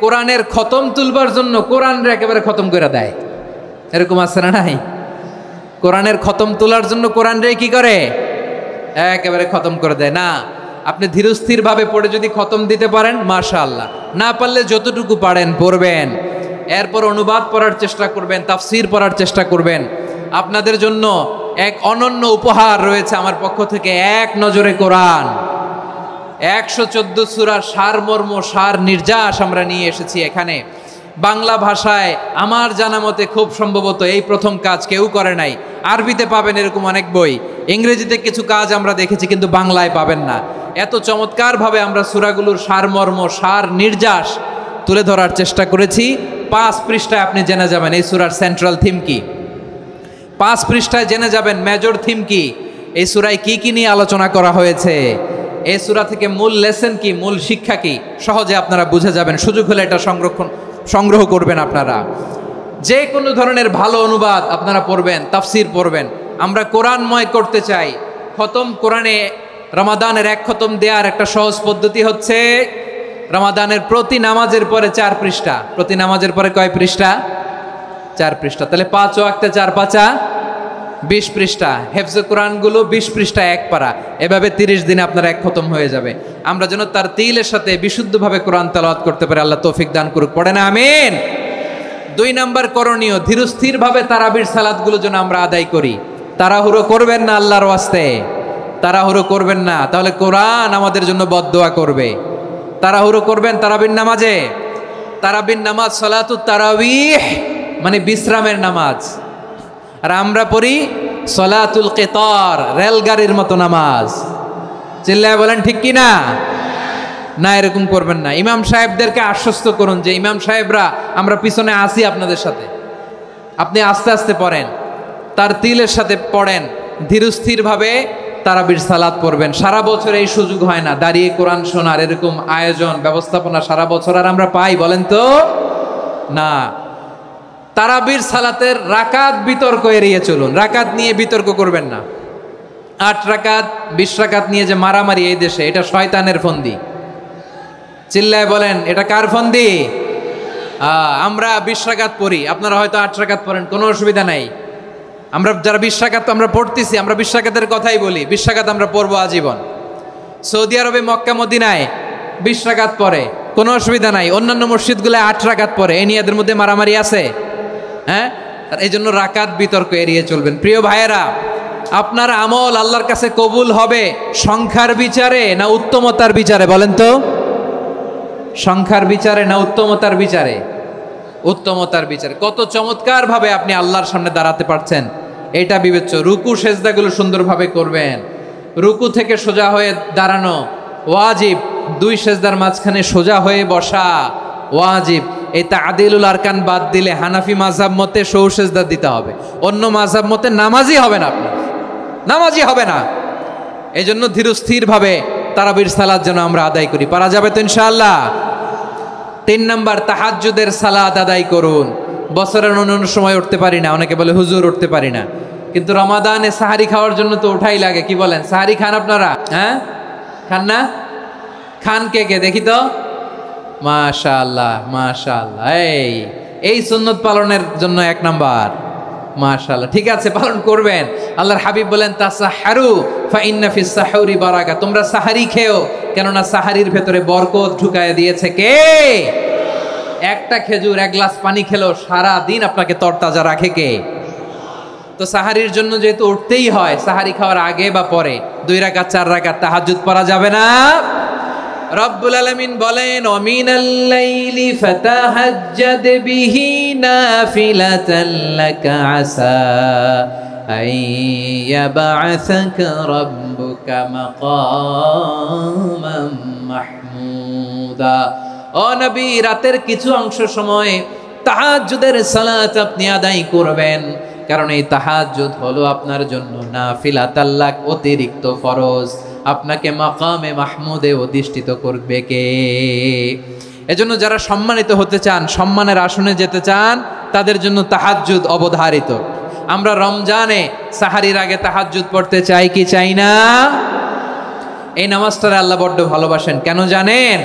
কোরআনের খতম তুলবার জন্য কোরআনরে একেবারে খতম করে দেয়, এরকম আছে না নাই? কোরআনের খতম তোলার জন্য কোরআনরে কি করে? একেবারে খতম করে দেয়। না, আপনি ধীরস্থিরভাবে পড়ে যদি খতম দিতে পারেন মাশাআল্লাহ, না পারলে যতটুকু পারেন পড়বেন। এরপর অনুবাদ পড়ার চেষ্টা করবেন, তাফসির পড়ার চেষ্টা করবেন। আপনাদের জন্য এক অনন্য উপহার রয়েছে আমার পক্ষ থেকে, এক নজরে কোরআন। 114 সূরার সারমর্ম, সার নির্যাস আমরা নিয়ে এসেছি এখানে। বাংলা ভাষায় আমার জানা মতে খুব সম্ভবত এই প্রথম কাজ কেউ করে নাই। আরবিতে পাবেন এরকম অনেক বই, ইংরেজিতে কিছু কাজ আমরা দেখেছি, কিন্তু বাংলায় পাবেন না। এত চমৎকারভাবে আমরা সূরাগুলোর সারমর্ম, সার নির্যাস তুলে ধরার চেষ্টা করেছি। 5 পৃষ্ঠায় আপনি জেনে যাবেন এই সূরার সেন্ট্রাল থিম কি। 5 পৃষ্ঠায় জেনে যাবেন মেজর থিম কি, এই সূরায় কি কি নিয়ে আলোচনা করা হয়েছে, এই সূরা থেকে মূল লেসন কি, মূল শিক্ষা কি, সহজে আপনারা বুঝে যাবেন। সুযোগ হলে এটা সংগ্রহ করবেন। আপনারা যে কোনো ধরনের ভালো অনুবাদ আপনারা পড়বেন, তাফসির পড়বেন। আমরা কোরআনময় করতে চাই। খতম কোরআনে রমাদানের 1 খতম দেওয়ার একটা সহজ পদ্ধতি হচ্ছে রমাদানের প্রতি নামাজের পরে 4 পৃষ্ঠা। প্রতি নামাজের পরে কয় পৃষ্ঠা? 4 পৃষ্ঠা। তাহলে 5 ওয়াক্তে 4 পাঁচা 20 পৃষ্ঠা। হেফজে কোরআনগুলো 20 পৃষ্ঠা 1 পারা। এভাবে 30 দিনে আপনার 1 খতম হয়ে যাবে। আমরা যেন তার তিলের সাথে বিশুদ্ধভাবে কোরআন তেলাওয়াত করতে পারি। আল্লাহ তৌফিক দান করুক। পড়ে না আমিন। 2 নাম্বার করণীয়, ধীরস্থিরভাবে তারাবির সালাতগুলো যেন আমরা আদায় করি। তাড়াহুড়ো করবেন না আল্লাহর ওয়াস্তে, তাড়াহুড়ো করবেন না, তাহলে কোরআন আমাদের জন্য বদদোয়া করবে। তাড়াহুড়ো করবেন তারাবির নামাজে। তারাবির নামাজ সালাতুত তারাবিহ মানে বিশ্রামের নামাজ। আর আমরা পড়ি সলাতুল কিতার, রেলগাড়ির মতো নামাজ। চিল্লায় বলেন ঠিক কি না? না, এরকম করবেন না। ইমাম সাহেবদেরকে আশ্বস্ত করুন যে ইমাম সাহেবরা আমরা পিছনে আসি আপনাদের সাথে, আপনি আস্তে আস্তে পড়েন, তার তিলের সাথে পড়েন, ধীরস্থিরভাবে তারাবির সালাত পড়বেন। সারা বছর এই সুযোগ হয় না দাঁড়িয়ে কোরআন শোনার, এরকম আয়োজন ব্যবস্থাপনা সারা বছর আর আমরা পাই বলেন তো? না। তারাবির সালাতের রাকাত বিতর্ক এড়িয়ে চলুন, রাকাত নিয়ে বিতর্ক করবেন না। 8 রাকাত 20 রাকাত নিয়ে যে মারামারি এই দেশে, এটা শয়তানের ফন্দি। চিল্লায় বলেন এটা কার ফন্দি? আমরা 20 রাকাত পড়ি, আপনারা হয়তো 8 রাকাত পড়েন, কোনো অসুবিধা নাই। আমরা যারা 20 রাকাত আমরা পড়তেছি, আমরা 20 রাকাতের কথাই বলি, 20 রাকাত আমরা পড়বো আজীবন। সৌদি আরবে মক্কা মদিনায় 20 রাকাত পড়ে, কোনো অসুবিধা নাই। অন্যান্য মসজিদগুলো 8 রাকাত পড়ে, এই নিয়ে এদের মধ্যে মারামারি আছে? হ্যাঁ, এই জন্য রাকাত বিতর্ক এড়িয়ে চলবেন। প্রিয় ভাইয়েরা, আপনার আমল আল্লাহর কাছে কবুল হবে সংখ্যার বিচারে না উত্তমতার বিচারে? বলেন তো, সংখ্যার বিচারে না উত্তমতার বিচারে? উত্তমতার বিচারে। কত চমৎকার ভাবে আপনি আল্লাহর সামনে দাঁড়াতে পারছেন এটা বিবেচ্য। রুকু সেজদাগুলো সুন্দরভাবে করবেন, রুকু থেকে সোজা হয়ে দাঁড়ানো ওয়াজিব, 2 সেজদার মাঝখানে সোজা হয়ে বসা ওয়াজিব। এই তা'দিলুল আরকান বাদ দিলে হানাফি মাযহাব মতে সৌ সেজদা দিতে হবে, অন্য মাযহাব মতে নামাজই হবে না, আপনার নামাজই হবে না। এই জন্য ধীরস্থির ভাবে তারাবির সালাত যেন আমরা আদায় করি। পারা যাবে তো ইনশাআল্লাহ? 3 নাম্বার, তাহাজ্জুদের সালাত আদায় করুন। বছরের অন্য সময় উঠতে পারি না, অনেকে বলে হুজুর উঠতে পারি না, কিন্তু রমাদানে সাহারি খাওয়ার জন্য তো ওঠাই লাগে। কি বলেন, সাহারি খান আপনারা? হ্যাঁ, খান না? খান কে কে দেখি তো? মাশাআল্লাহ মাশাআল্লাহ, এই সুন্নত পালনের জন্য 1 নাম্বার। মাশাআল্লাহ, ঠিক আছে, পালন করবেন। আল্লাহর হাবিব বলেন তাসাহহারু ফা ইন্না ফিস সাহুরি বারাকা, তোমরা সাহারি খেও, কেননা সাহারির ভেতরে বরকত ঢুকায় দিয়েছে কে? একটা খেজুর 1 গ্লাস পানি খেলেও সারা দিন আপনাকে তরতাজা রাখে কে? তো সাহারির জন্য যেহেতু উঠতেই হয়, সাহারি খাওয়ার আগে বা পরে 2 রাকাত 4 রাকাত তাহাজ্জুদ পড়া যাবে না? রব্বুল আলামিন বলেন ওয়ামিনাল লাইলি ফাতাহাজ্জাদ বিহি নাফিলাতান লাকা আসা আইয়াবআসাকা রাব্বুকা মাকামান মাহমুদা। ও নবী, রাতের কিছু অংশ সময় তাহাজ্জুদের সালাত আপনি আদায় করবেন, কারণ এই তাহাজ্জুদ হলো আপনার জন্য নাফিলাতাল লাক, অতিরিক্ত ফরজ। আপনাকে মাকামে মাহমুদে অধিষ্ঠিত করবে কে? এজন্য যারা সম্মানিত হতে চান, সম্মানের আসনে যেতে চান, তাদের জন্য তাহাজ্জুদ অবধারিত। আমরা রমজানে সাহারির আগে তাহাজ্জুদ পড়তে চাই কি চাই না? এই নামাজটারে আল্লাহ বড্ড ভালোবাসেন, কেন জানেন?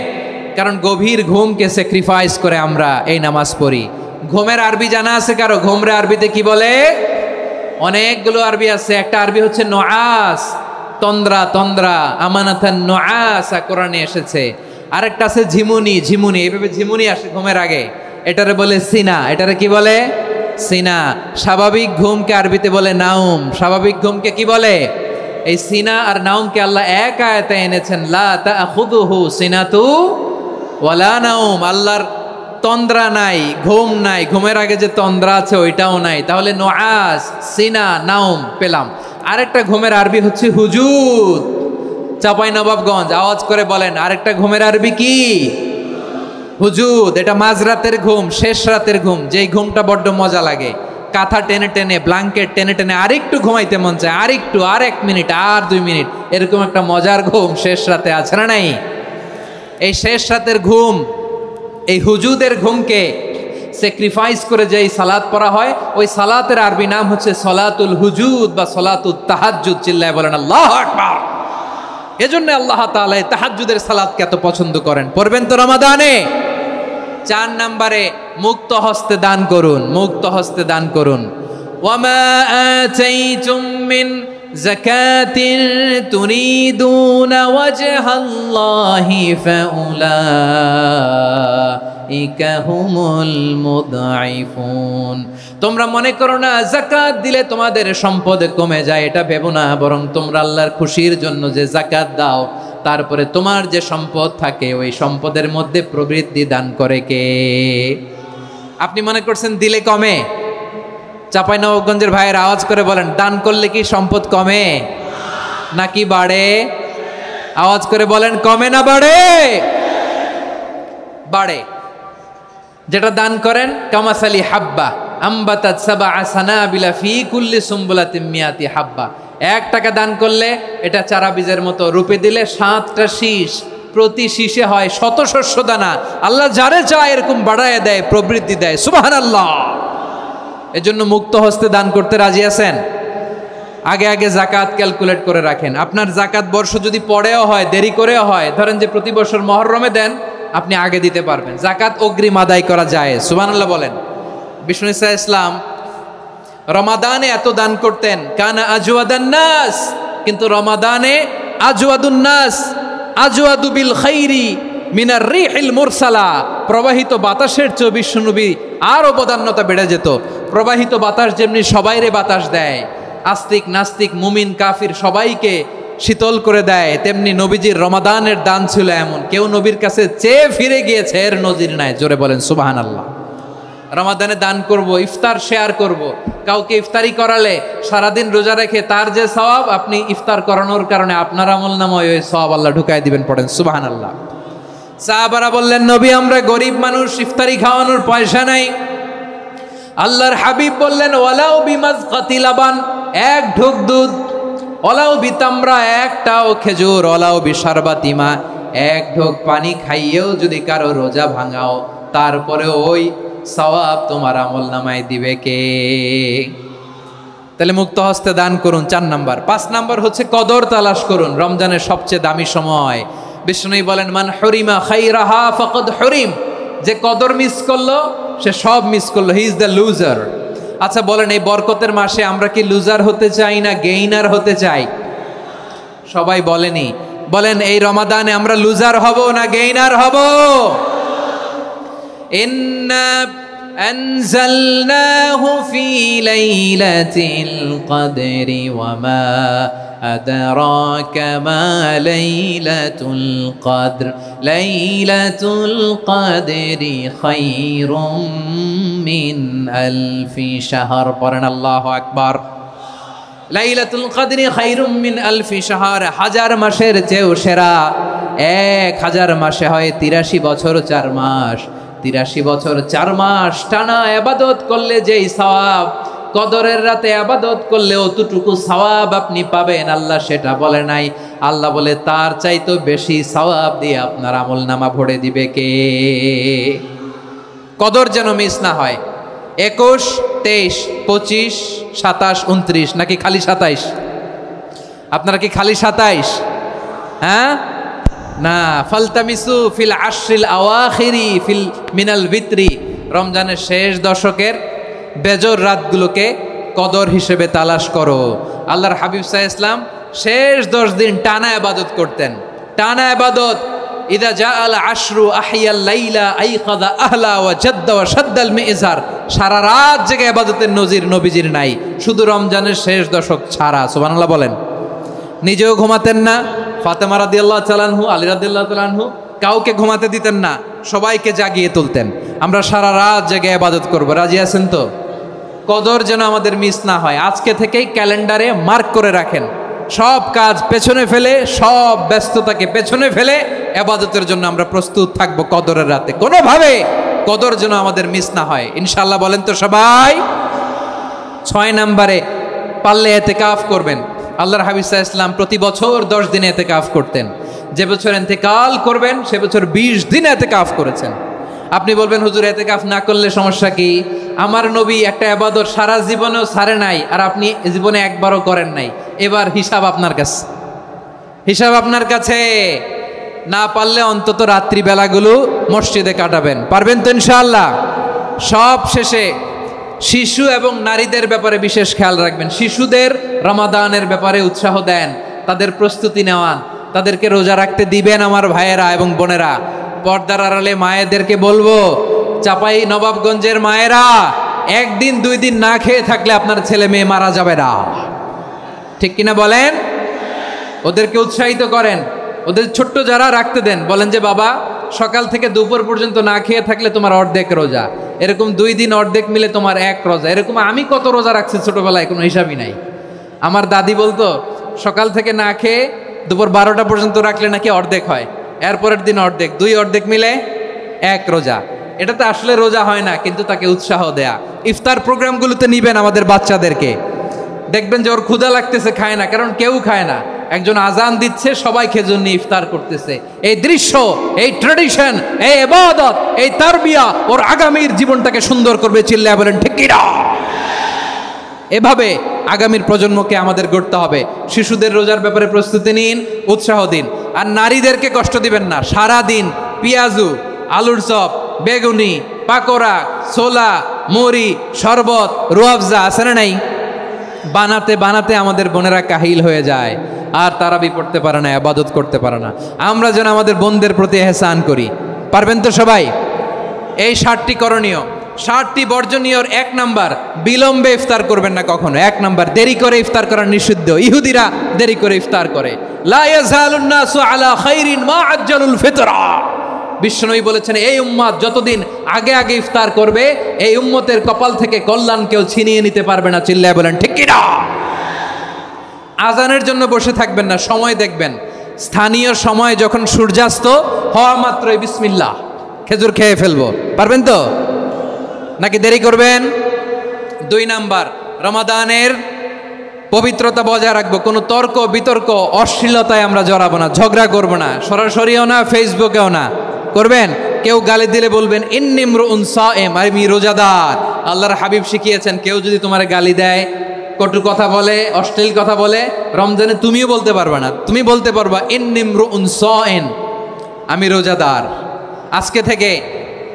কারণ গভীর ঘুমকে স্যাক্রিফাইস করে আমরা এই নামাজ পড়ি। ঘুমের আরবি জানা আছে কারো? ঘুমরে আরবিতে কি বলে? অনেকগুলো আরবি আছে। একটা আরবি হচ্ছে নুআস, তন্দ্রা, তন্দ্রা, আমানাতান নুআসা কোরআনে এসেছে। আরেকটা আছে ঝিমুনি, ঝিমুনি, এইভাবে ঝিমুনি আসে ঘুমের আগে, এটারে বলে সিনা। এটারে কি বলে? সিনা। স্বাভাবিক ঘুমকে আরবিতে বলে নাউম। স্বাভাবিক ঘুমকে কি বলে? এই সিনা আর নাউমকে আল্লাহ এক আয়াতে এনেছেন, লা তাখুযুহু সিনাতু ওয়ালা নাউম। আল্লাহর তন্দ্রা নাই, ঘুম নাই, ঘুমের আগে যে তন্দ্রা আছে ওইটাও নাই। তাহলে নুআস, সিনা, নাউম পেলাম। আরেকটা ঘুমের আরবি হচ্ছে হুজুদ। চাঁপাইনবাবগঞ্জ আওয়াজ করে বলেন, আরেকটা ঘুমের আরবি কি? হুজুদ। এটা মাঝরাতের ঘুম, শেষ রাতের ঘুম, যেই ঘুমটা বড্ড মজা লাগে। কাঁথা টেনে টেনে, ব্ল্যাঙ্কেট টেনে টেনে আরেকটু ঘুমাইতে মন চায়, আরেকটু, আর 1 মিনিট, আর 2 মিনিট, এরকম একটা মজার ঘুম শেষ রাতে আছে না নাই? এই শেষ রাতের ঘুম, এই হুজুদের ঘুমকে স্যাক্রিফাইস করে যেই সালাত পড়া হয়, ওই সালাতের আরবি নাম হচ্ছে সলাতুল হুজুদ বা সলাতুত তাহাজ্জুদ। চিল্লায় বলেন আল্লাহু আকবার। এজন্য আল্লাহ তাআলা তাহাজ্জুদের সালাতকে এত পছন্দ করেন। পড়বেন তো রমাদানে। 4 নম্বরে মুক্ত হস্তে দান করুন, মুক্ত হস্তে দান করুন। ওয়ামা আতাইতুম মিন যাকাতিন তুরিদুনা ওয়াজহাল্লাহি ফাউলাইকা হুমুল মুদঈফুন। তোমরা মনে করো না যাকাত দিলে তোমাদের সম্পদ কমে যায়, এটা ভেবো না, বরং তোমরা আল্লাহর খুশির জন্য যে যাকাত দাও, তারপরে তোমার যে সম্পদ থাকে ওই সম্পদের মধ্যে প্রবৃদ্ধি দান করে কে? আপনি মনে করছেন দিলে কমে? চাঁপাইনবাবগঞ্জের ভাইয়ের আওয়াজ করে বলেন, দান করলে কি সম্পদ কমে নাকি বাড়ে? আওয়াজ করে বলেন, কমে না বাড়ে? বাড়ে। যেটা দান করেন, কামাসালি হাব্বা আম্বাতাত সাবআ সানাবিলা ফি কুল্লি সুম্বুলাতিন মিয়াতি হাব্বা। 1 টাকা দান করলে এটা চারা বীজের মতো, রূপে দিলে 7টা শীষ, প্রতি শীষে হয় 100 শস্য দানা। আল্লাহ যারে চায় এরকম বাড়ায় দেয়, প্রবৃদ্ধি দেয়। সুবহানাল্লাহ। এজন্য মুক্ত হস্তে দান করতে রাজি আছেন? আগে আগে জাকাত ক্যালকুলেট করে রাখেন। আপনার জাকাত বর্ষ যদি পড়েও হয়, দেরি করেও হয়, ধরেন যে প্রতি বছর মুহররমে দেন, আপনি আগে দিতে পারবেন। জাকাত অগ্রিম আদায় করা যায়, সুবহানাল্লাহ বলেন। বিষ্ণু ঈসা ইসলাম রমাদানে এত দান করতেন, কানা আজওয়াদান নাস, কিন্তু রমাদানে আজওয়াদুন নাস আজওয়াদু বিল খাইরি মিনার রিহিল মুরসালা, প্রবাহিত বাতাসের চেয়ে বিশ্বনবী আর অবদান্যতা বেড়ে যেত। প্রবাহিত বাতাস যেমনি সবাইরে বাতাস দেয়, আস্তিক নাস্তিক মুমিন কাফির সবাইকে শীতল করে দেয়, তেমনি নবীজির রমাদানের দান ছিল এমন, কেউ নবীর কাছে চেয়ে ফিরে গিয়েছে এর নজির নাই। জোরে বলেন সুবহানাল্লাহ। রমাদানে দান করব, ইফতার শেয়ার করব। কাউকে ইফতারি করালে সারাদিন রোজা রেখে তার যে সওয়াব, আপনি ইফতার করানোর কারণে আপনার আমলনামায় ওই সওয়াব আল্লাহ ঢুকায় দিবেন। পড়েন সুবহানাল্লাহ। সাহাবারা বললেন, নবী আমরা গরিব মানুষ, ইফতারি খাওয়ানোর পয়সা নাই। আল্লাহর হাবিব বললেন, ওয়ালাউ বিমাজকাতি লাবান, এক ঢোক দুধ, ওয়ালাউ বিতামরা, একটাও খেজুর, ওয়ালাউ বিশারবাতিমা, এক ঢোক পানি খাইয়েও যদি কারো রোজা ভাঙাও, তারপরে ওই সওয়াব তোমার আমলনামায় দিবে কে? তাহলে মুক্ত হস্তে দান করুন, 4 নাম্বার। 5 নাম্বার হচ্ছে কদর তালাশ করুন, রমজানের সবচেয়ে দামি সময়। বিষ্ণু বলেন, মান হরিমা খাইরাহা ফাকাদ হরিম, যে কদর মিস করলো সে সব মিস করলো, হি ইজ দ্য লুজার। আচ্ছা বলেন, এই বরকতের মাসে আমরা কি লুজার হতে চাই না গেইনার হতে চাই? সবাই বলেনি, বলেন এই রমাদানে আমরা লুজার হব না গেইনার হব? ইন্না আনজালনাহু ফি লাইলাতিল কদরি ওয়া মা আদরাকা মা লাইলাতুল কদর, লাইলাতুল কদরি খায়রুম মিন আলফি শাহর। পড়েন আল্লাহু আকবার। লাইলাতুল কদরি খায়রুম মিন আলফি শাহর, 1000 মাসের চেয়েও সেরা। 1000 মাসে হয় 83 বছর 4 মাস। 83 বছর 4 মাস টানা ইবাদত করলে যেই সওয়াব, কদরের রাতে ইবাদত করলে অতটুকু সওয়াব আপনি পাবেন, আল্লাহ সেটা বলে নাই। আল্লাহ বলে তার চাইতে বেশি সওয়াব দিয়ে আপনার আমলনামা ভরে দিবে কে? কদর যেন মিস না হয়। 21, 23, 25, 27, 29 নাকি খালি 27? আপনারা কি খালি 27? হ্যাঁ না, ফালতামিসু ফিল আশরিল আওয়াখিরি ফিল মিনাল ভিতরি, রমজানের শেষ দশকের বেজর রাতগুলোকে কদর হিসেবে তালাশ করো। আল্লাহর হাবিব সাল্লাল্লাহু আলাইহি ওয়াসাল্লাম শেষ 10 দিন টানা ইবাদত করতেন, টানা ইবাদত। ইদা জাআল আশরু আহিয়াল লাইলা আইকাদা আহলা ওয়া জাদ্দা ওয়া শাদ্দাল মিজার, সারা রাত জেগে ইবাদতের নজির নবীজির নাই, শুধু রমজানের শেষ দশক ছাড়া। সুবহানাল্লাহ বলেন। নিজেও ঘুমাতেন না, ফাতেমা রাদিয়াল্লাহু তাআলা আনহু, আলী রাদিয়াল্লাহু তাআলা আনহু কাউকে ঘুমাতে দিতেন না, সবাইকে জাগিয়ে তুলতেন। আমরা সারা রাত জেগে ইবাদত করব, রাজি আছেন তো? কদর যেন আমাদের মিস না হয়। আজকে থেকেই ক্যালেন্ডারে মার্ক করে রাখেন, সব কাজ পেছনে ফেলে, সব ব্যস্ততাকে পেছনে ফেলে ইবাদতের জন্য আমরা প্রস্তুত থাকবো কদরের রাতে। কোনোভাবে কদর যেন আমাদের মিস না হয়, ইনশাআল্লাহ। বলেন তো সবাই? 6 নম্বরে পারলে ইতিকাফ করবেন। আল্লাহর হাবিব সাল্লাল্লাহু আলাইহি ওয়াসাল্লাম প্রতি বছর 10 দিন ইতিকাফ করতেন। যে বছর ইন্তেকাল করবেন সে বছর 20 দিন ইতিকাফ করেছেন। আপনি বলবেন, হুজুর ইতিকাফ না করলে সমস্যা কি? আমার নবী একটা ইবাদত সারা জীবনেও ছাড়ে নাই, আর আপনি জীবনে একবারও করেন নাই। এবার হিসাব আপনার কাছে, হিসাব আপনার কাছে। না পারলে অন্তত রাত্রি বেলাগুলো মসজিদে কাটাবেন। পারবেন তো ইনশাআল্লাহ? সব শেষে শিশু এবং নারীদের ব্যাপারে বিশেষ খেয়াল রাখবেন। শিশুদের রমাদানের ব্যাপারে উৎসাহ দেন, তাদের প্রস্তুতি নেওয়ান, তাদেরকে রোজা রাখতে দিবেন। আমার ভাইয়েরা এবং বোনেরা, পর্দার আড়ালে মায়েদেরকে বলবো, চাপাই নবাবগঞ্জের মায়েরা, 1 দিন 2 দিন না খেয়ে থাকলে আপনার ছেলে মেয়ে মারা যাবে না, ঠিক কিনা বলেন? ওদেরকে উৎসাহিত করেন, ওদের ছোট্ট যারা রাখতে দেন, বলেন যে বাবা সকাল থেকে দুপুর পর্যন্ত না খেয়ে থাকলে তোমার অর্ধেক রোজা, এরকম 2 দিন অর্ধেক মিলে তোমার 1 রোজা। এরকম আমি কত রোজা রাখছি ছোটবেলায়, কোনো হিসাবই নাই। আমার দাদি বলতো সকাল থেকে না খেয়ে দুপুর 12টা পর্যন্ত রাখলে নাকি অর্ধেক হয়, এরপরের দিন অর্ধেক, 2 অর্ধেক মিলে 1 রোজা। এটা তো আসলে রোজা হয় না, কিন্তু তাকে উৎসাহ দেয়া। ইফতার প্রোগ্রামগুলোতে নিবেন আমাদের বাচ্চাদেরকে, দেখবেন যে ওর ক্ষুধা লাগতেছে, খায় না, কারণ কেউ খায় না। একজন আজান দিচ্ছে, সবাই খেজুর নিয়ে ইফতার করতেছে। এই দৃশ্য, এই ট্র্যাডিশন, এই ইবাদত, এই তারবিয়া ওর আগামীর জীবনটাকে সুন্দর করবে। চিল্লায়া বলেন ঠিক কি না? এভাবে আগামীর প্রজন্মকে আমাদের গড়তে হবে। শিশুদের রোজার ব্যাপারে প্রস্তুতি নিন, উৎসাহ দিন। আর নারীদেরকে কষ্ট দিবেন না। সারা দিন পেঁয়াজু, আলুর চপ, বেগুনি, পাকোড়া, ছোলা, মুড়ি, শরবত, রুয়াবজা আছে না নাই, বানাতে বানাতে আমাদের বোনেরা কাহিল হয়ে যায়, আর তারাবি পড়তে পারে না, ইবাদত করতে পারে না। আমরা যেন আমাদের বোনদের প্রতি এহসান করি। পারবেন তো সবাই? এই 60টি করণীয়, 60টি বর্জনীয়র 1 নাম্বার, বিলম্বে ইফতার করবেন না কখনো। 1 নাম্বার, দেরি করে ইফতার করা নিষিদ্ধ। ইহুদিরা দেরি করে ইফতার করে। লা ইয়াজালুন নাসু আলা খাইরিন মা আজ্জালুল ফিতরা। বিশ্বনবী বলেছেন, এই উম্মত যতদিন আগে আগে ইফতার করবে, এই উম্মতের কপাল থেকে কল্যাণ কেউ ছিনিয়ে নিতে পারবে না। চিল্লায় বলেন ঠিক কি না? আজানের জন্য বসে থাকবেন না, সময় দেখবেন। স্থানীয় সময় যখন সূর্যাস্ত হওয়া মাত্রই বিসমিল্লাহ, খেজুর খেয়ে ফেলবো। পারবেন তো নাকি দেরি করবেন? 2 নাম্বার, রমাদানের পবিত্রতা বজায় রাখবো। কোনো তর্ক বিতর্ক অশ্লীলতায় আমরা জড়াবো না, ঝগড়া করবো না, সরাসরিও না, ফেসবুকেও না। করবেন? কেউ গালি দিলে বলবেন ইন্নিমরুউন সায়েম, আমি রোজাদার। আল্লাহর হাবিব শিখিয়েছেন, কেউ যদি তোমার গালি দেয়, কটু কথা বলে, অশ্লীল কথা বলে, রমজানে তুমিও বলতে পারবে না। তুমি বলতে পারবা ইন্নিমরুউন সায়েম, আমি রোজাদার। আজকে থেকে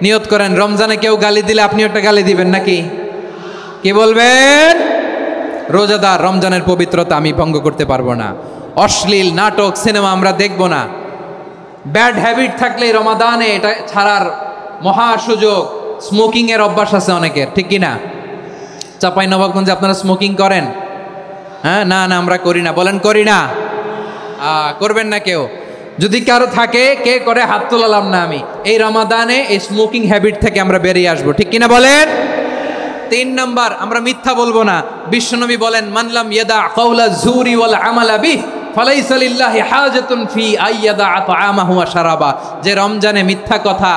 নিয়ত করেন, রমজানে কেউ গালি দিলে আপনি একটা গালি দিবেন নাকি? কি বলবেন? রোজাদার, রমজানের পবিত্রতা আমি ভঙ্গ করতে পারবো না। অশ্লীল নাটক, সিনেমা আমরা দেখব না। ব্যাড হ্যাবিট থাকলে রমাদানে এটা ছাড়ার মহা সুযোগ। স্মোকিং এর অভ্যাস আছে অনেকের, ঠিক কি না? চাঁপাইনবাবগঞ্জে আপনারা স্মোকিং করেন? হ্যাঁ, না না আমরা করি না। বলেন করি না? করবেন না কেউ? যদি কারো থাকে, কে করে হাত তোলালাম না আমি। এই রমাদানে এই স্মোকিং হ্যাবিট থেকে আমরা বেরিয়ে আসবো, ঠিক কিনা বলেন? 3 নাম্বার, আমরা মিথ্যা বলবো না। বিশ্বনবী বলেন, মানলাম ইয়াদা কাওলা যুরি ওয়াল আমালা বিহি ফালাইসা লিল্লাহি হাজাতুন ফি আইয়াদা তাআমাহু ওয়া শারাবা। যে রমজানে মিথ্যা কথা,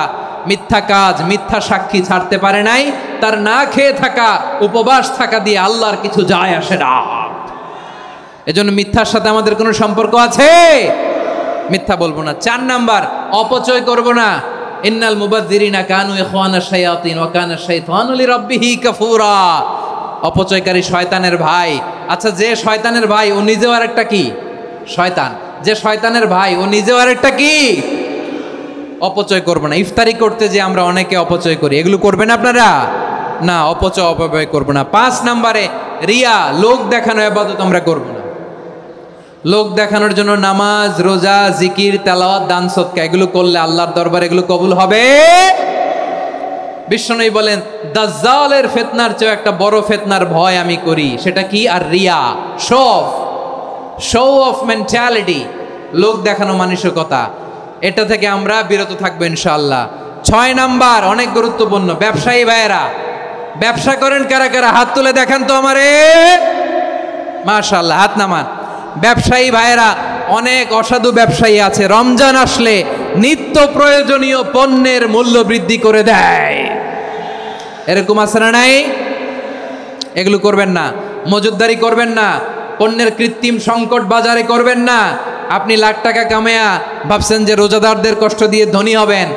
মিথ্যা কাজ, মিথ্যা সাক্ষী ছাড়তে পারে নাই, তার না খেয়ে থাকা, উপবাস থাকা দিয়ে আল্লাহর কিছু যায় আসে না। এজন্য মিথ্যার সাথে আমাদের কোনো সম্পর্ক আছে? মিথ্যা বলবো না। 4 নাম্বার, অপচয় করব না। ইন্নাল মুবাযযিরিনা কানু ইখওয়ানাশ শায়াতিন ওয়া কানা শাইতানু লিরাব্বিহি কাফুরা। অপচয়কারী শয়তানের ভাই। আচ্ছা, যে শয়তানের ভাই ও নিজেও আরেকটা কি? শয়তান। যে শয়তানের ভাই ও নিজেও আরেকটা কি? অপচয় করব না। ইফতারি করতে যে আমরা অনেকে অপচয় করি, এগুলো করবেন আপনারা? না, অপব্যয় করব না। 5 নাম্বারে, রিয়া, লোক দেখানো ইবাদত আমরা করব না। লোক দেখানোর জন্য নামাজ, রোজা, জিকির, তেলাওয়াত, দান, সদকা এগুলো করলে আল্লাহর দরবারে এগুলো কবুল হবে। বিশ্বনবী বলেন, দাজ্জালের ফিতনার চেয়ে একটা বড় ফিতনার ভয় আমি করি, সেটা কি? আর রিয়া, শো অফ মেন্টালিটি, লোক দেখানো মানসিকতা। এটা থেকে আমরা বিরত থাকবো ইনশাআল্লাহ। 6 নাম্বার, অনেক গুরুত্বপূর্ণ। ব্যবসায়ী ভাইয়েরা, ব্যবসা করেন কারা কারা? হাত তুলে দেখান তো আমারে। মাশাআল্লাহ, হাত নামান। ব্যবসায়ী ভাইয়েরা, অনেক অসাধু ব্যবসায়ী আছে, রমজান আসলে নিত্য প্রয়োজনীয় পণ্যের মূল্য বৃদ্ধি করে দেয়। এরকম আছে না নাই? এগুলো করবেন না। মজুদদারি করবেন না। পণ্যের কৃত্রিম সংকট বাজারে করবেন না। আপনি লাখ টাকা কামায়া ভাবছেন যে রোজাদারদের কষ্ট দিয়ে ধনী হবেন।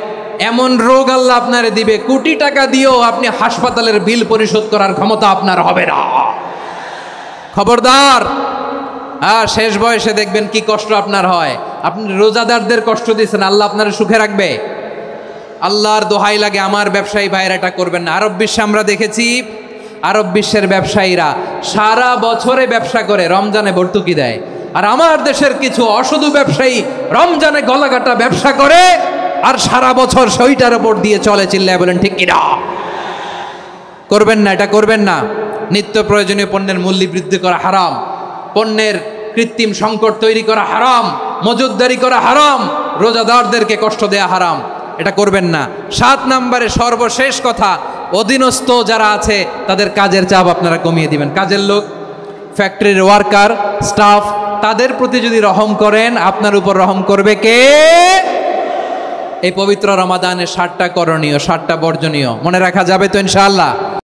এমন রোগ আল্লাহ আপনারে দিবে, কোটি টাকা দিয়েও আপনি হাসপাতালের বিল পরিশোধ করার ক্ষমতা আপনার হবে না। খবরদার। আর শেষ বয়সে দেখবেন কি কষ্ট আপনার হয়। আপনি রোজাদারদের কষ্ট দিয়েছেন, আল্লাহ আপনার সুখে রাখবে? আল্লাহর দোহাই লাগে, আমার ব্যবসায়ী ভাইয়েরা এটা করবেন না। আরব বিশ্বে আমরা দেখেছি, আরব বিশ্বের ব্যবসায়ীরা সারা বছরে ব্যবসা করে, রমজানে ভর্তুকি দেয়। আর আমার দেশের কিছু অসাধু ব্যবসায়ী রমজানে গলাকাটা ব্যবসা করে আর সারা বছর সেইটার উপর দিয়ে চলে। চিল্লায় বলেন ঠিক কিনা? করবেন না, এটা করবেন না। নিত্য প্রয়োজনীয় পণ্যের মূল্য বৃদ্ধি করা হারাম, পণ্যের কৃত্রিম সংকট তৈরি করা হারাম, মজুদদারি করা হারাম, রোজাদারদেরকে কষ্ট দেয়া হারাম। এটা করবেন না। 7 নাম্বারে সর্বশেষ কথা, অধীনস্থ যারা আছে তাদের কাজের চাপ আপনারা কমিয়ে দিবেন। কাজের লোক, ফ্যাক্টরির ওয়ার্কার, স্টাফ, তাদের প্রতি যদি রহম করেন, আপনার উপর রহম করবে কে? এই পবিত্র রমাদানের 7টা করণীয়, 7টা বর্জনীয় মনে রাখা যাবে তো ইনশাআল্লাহ?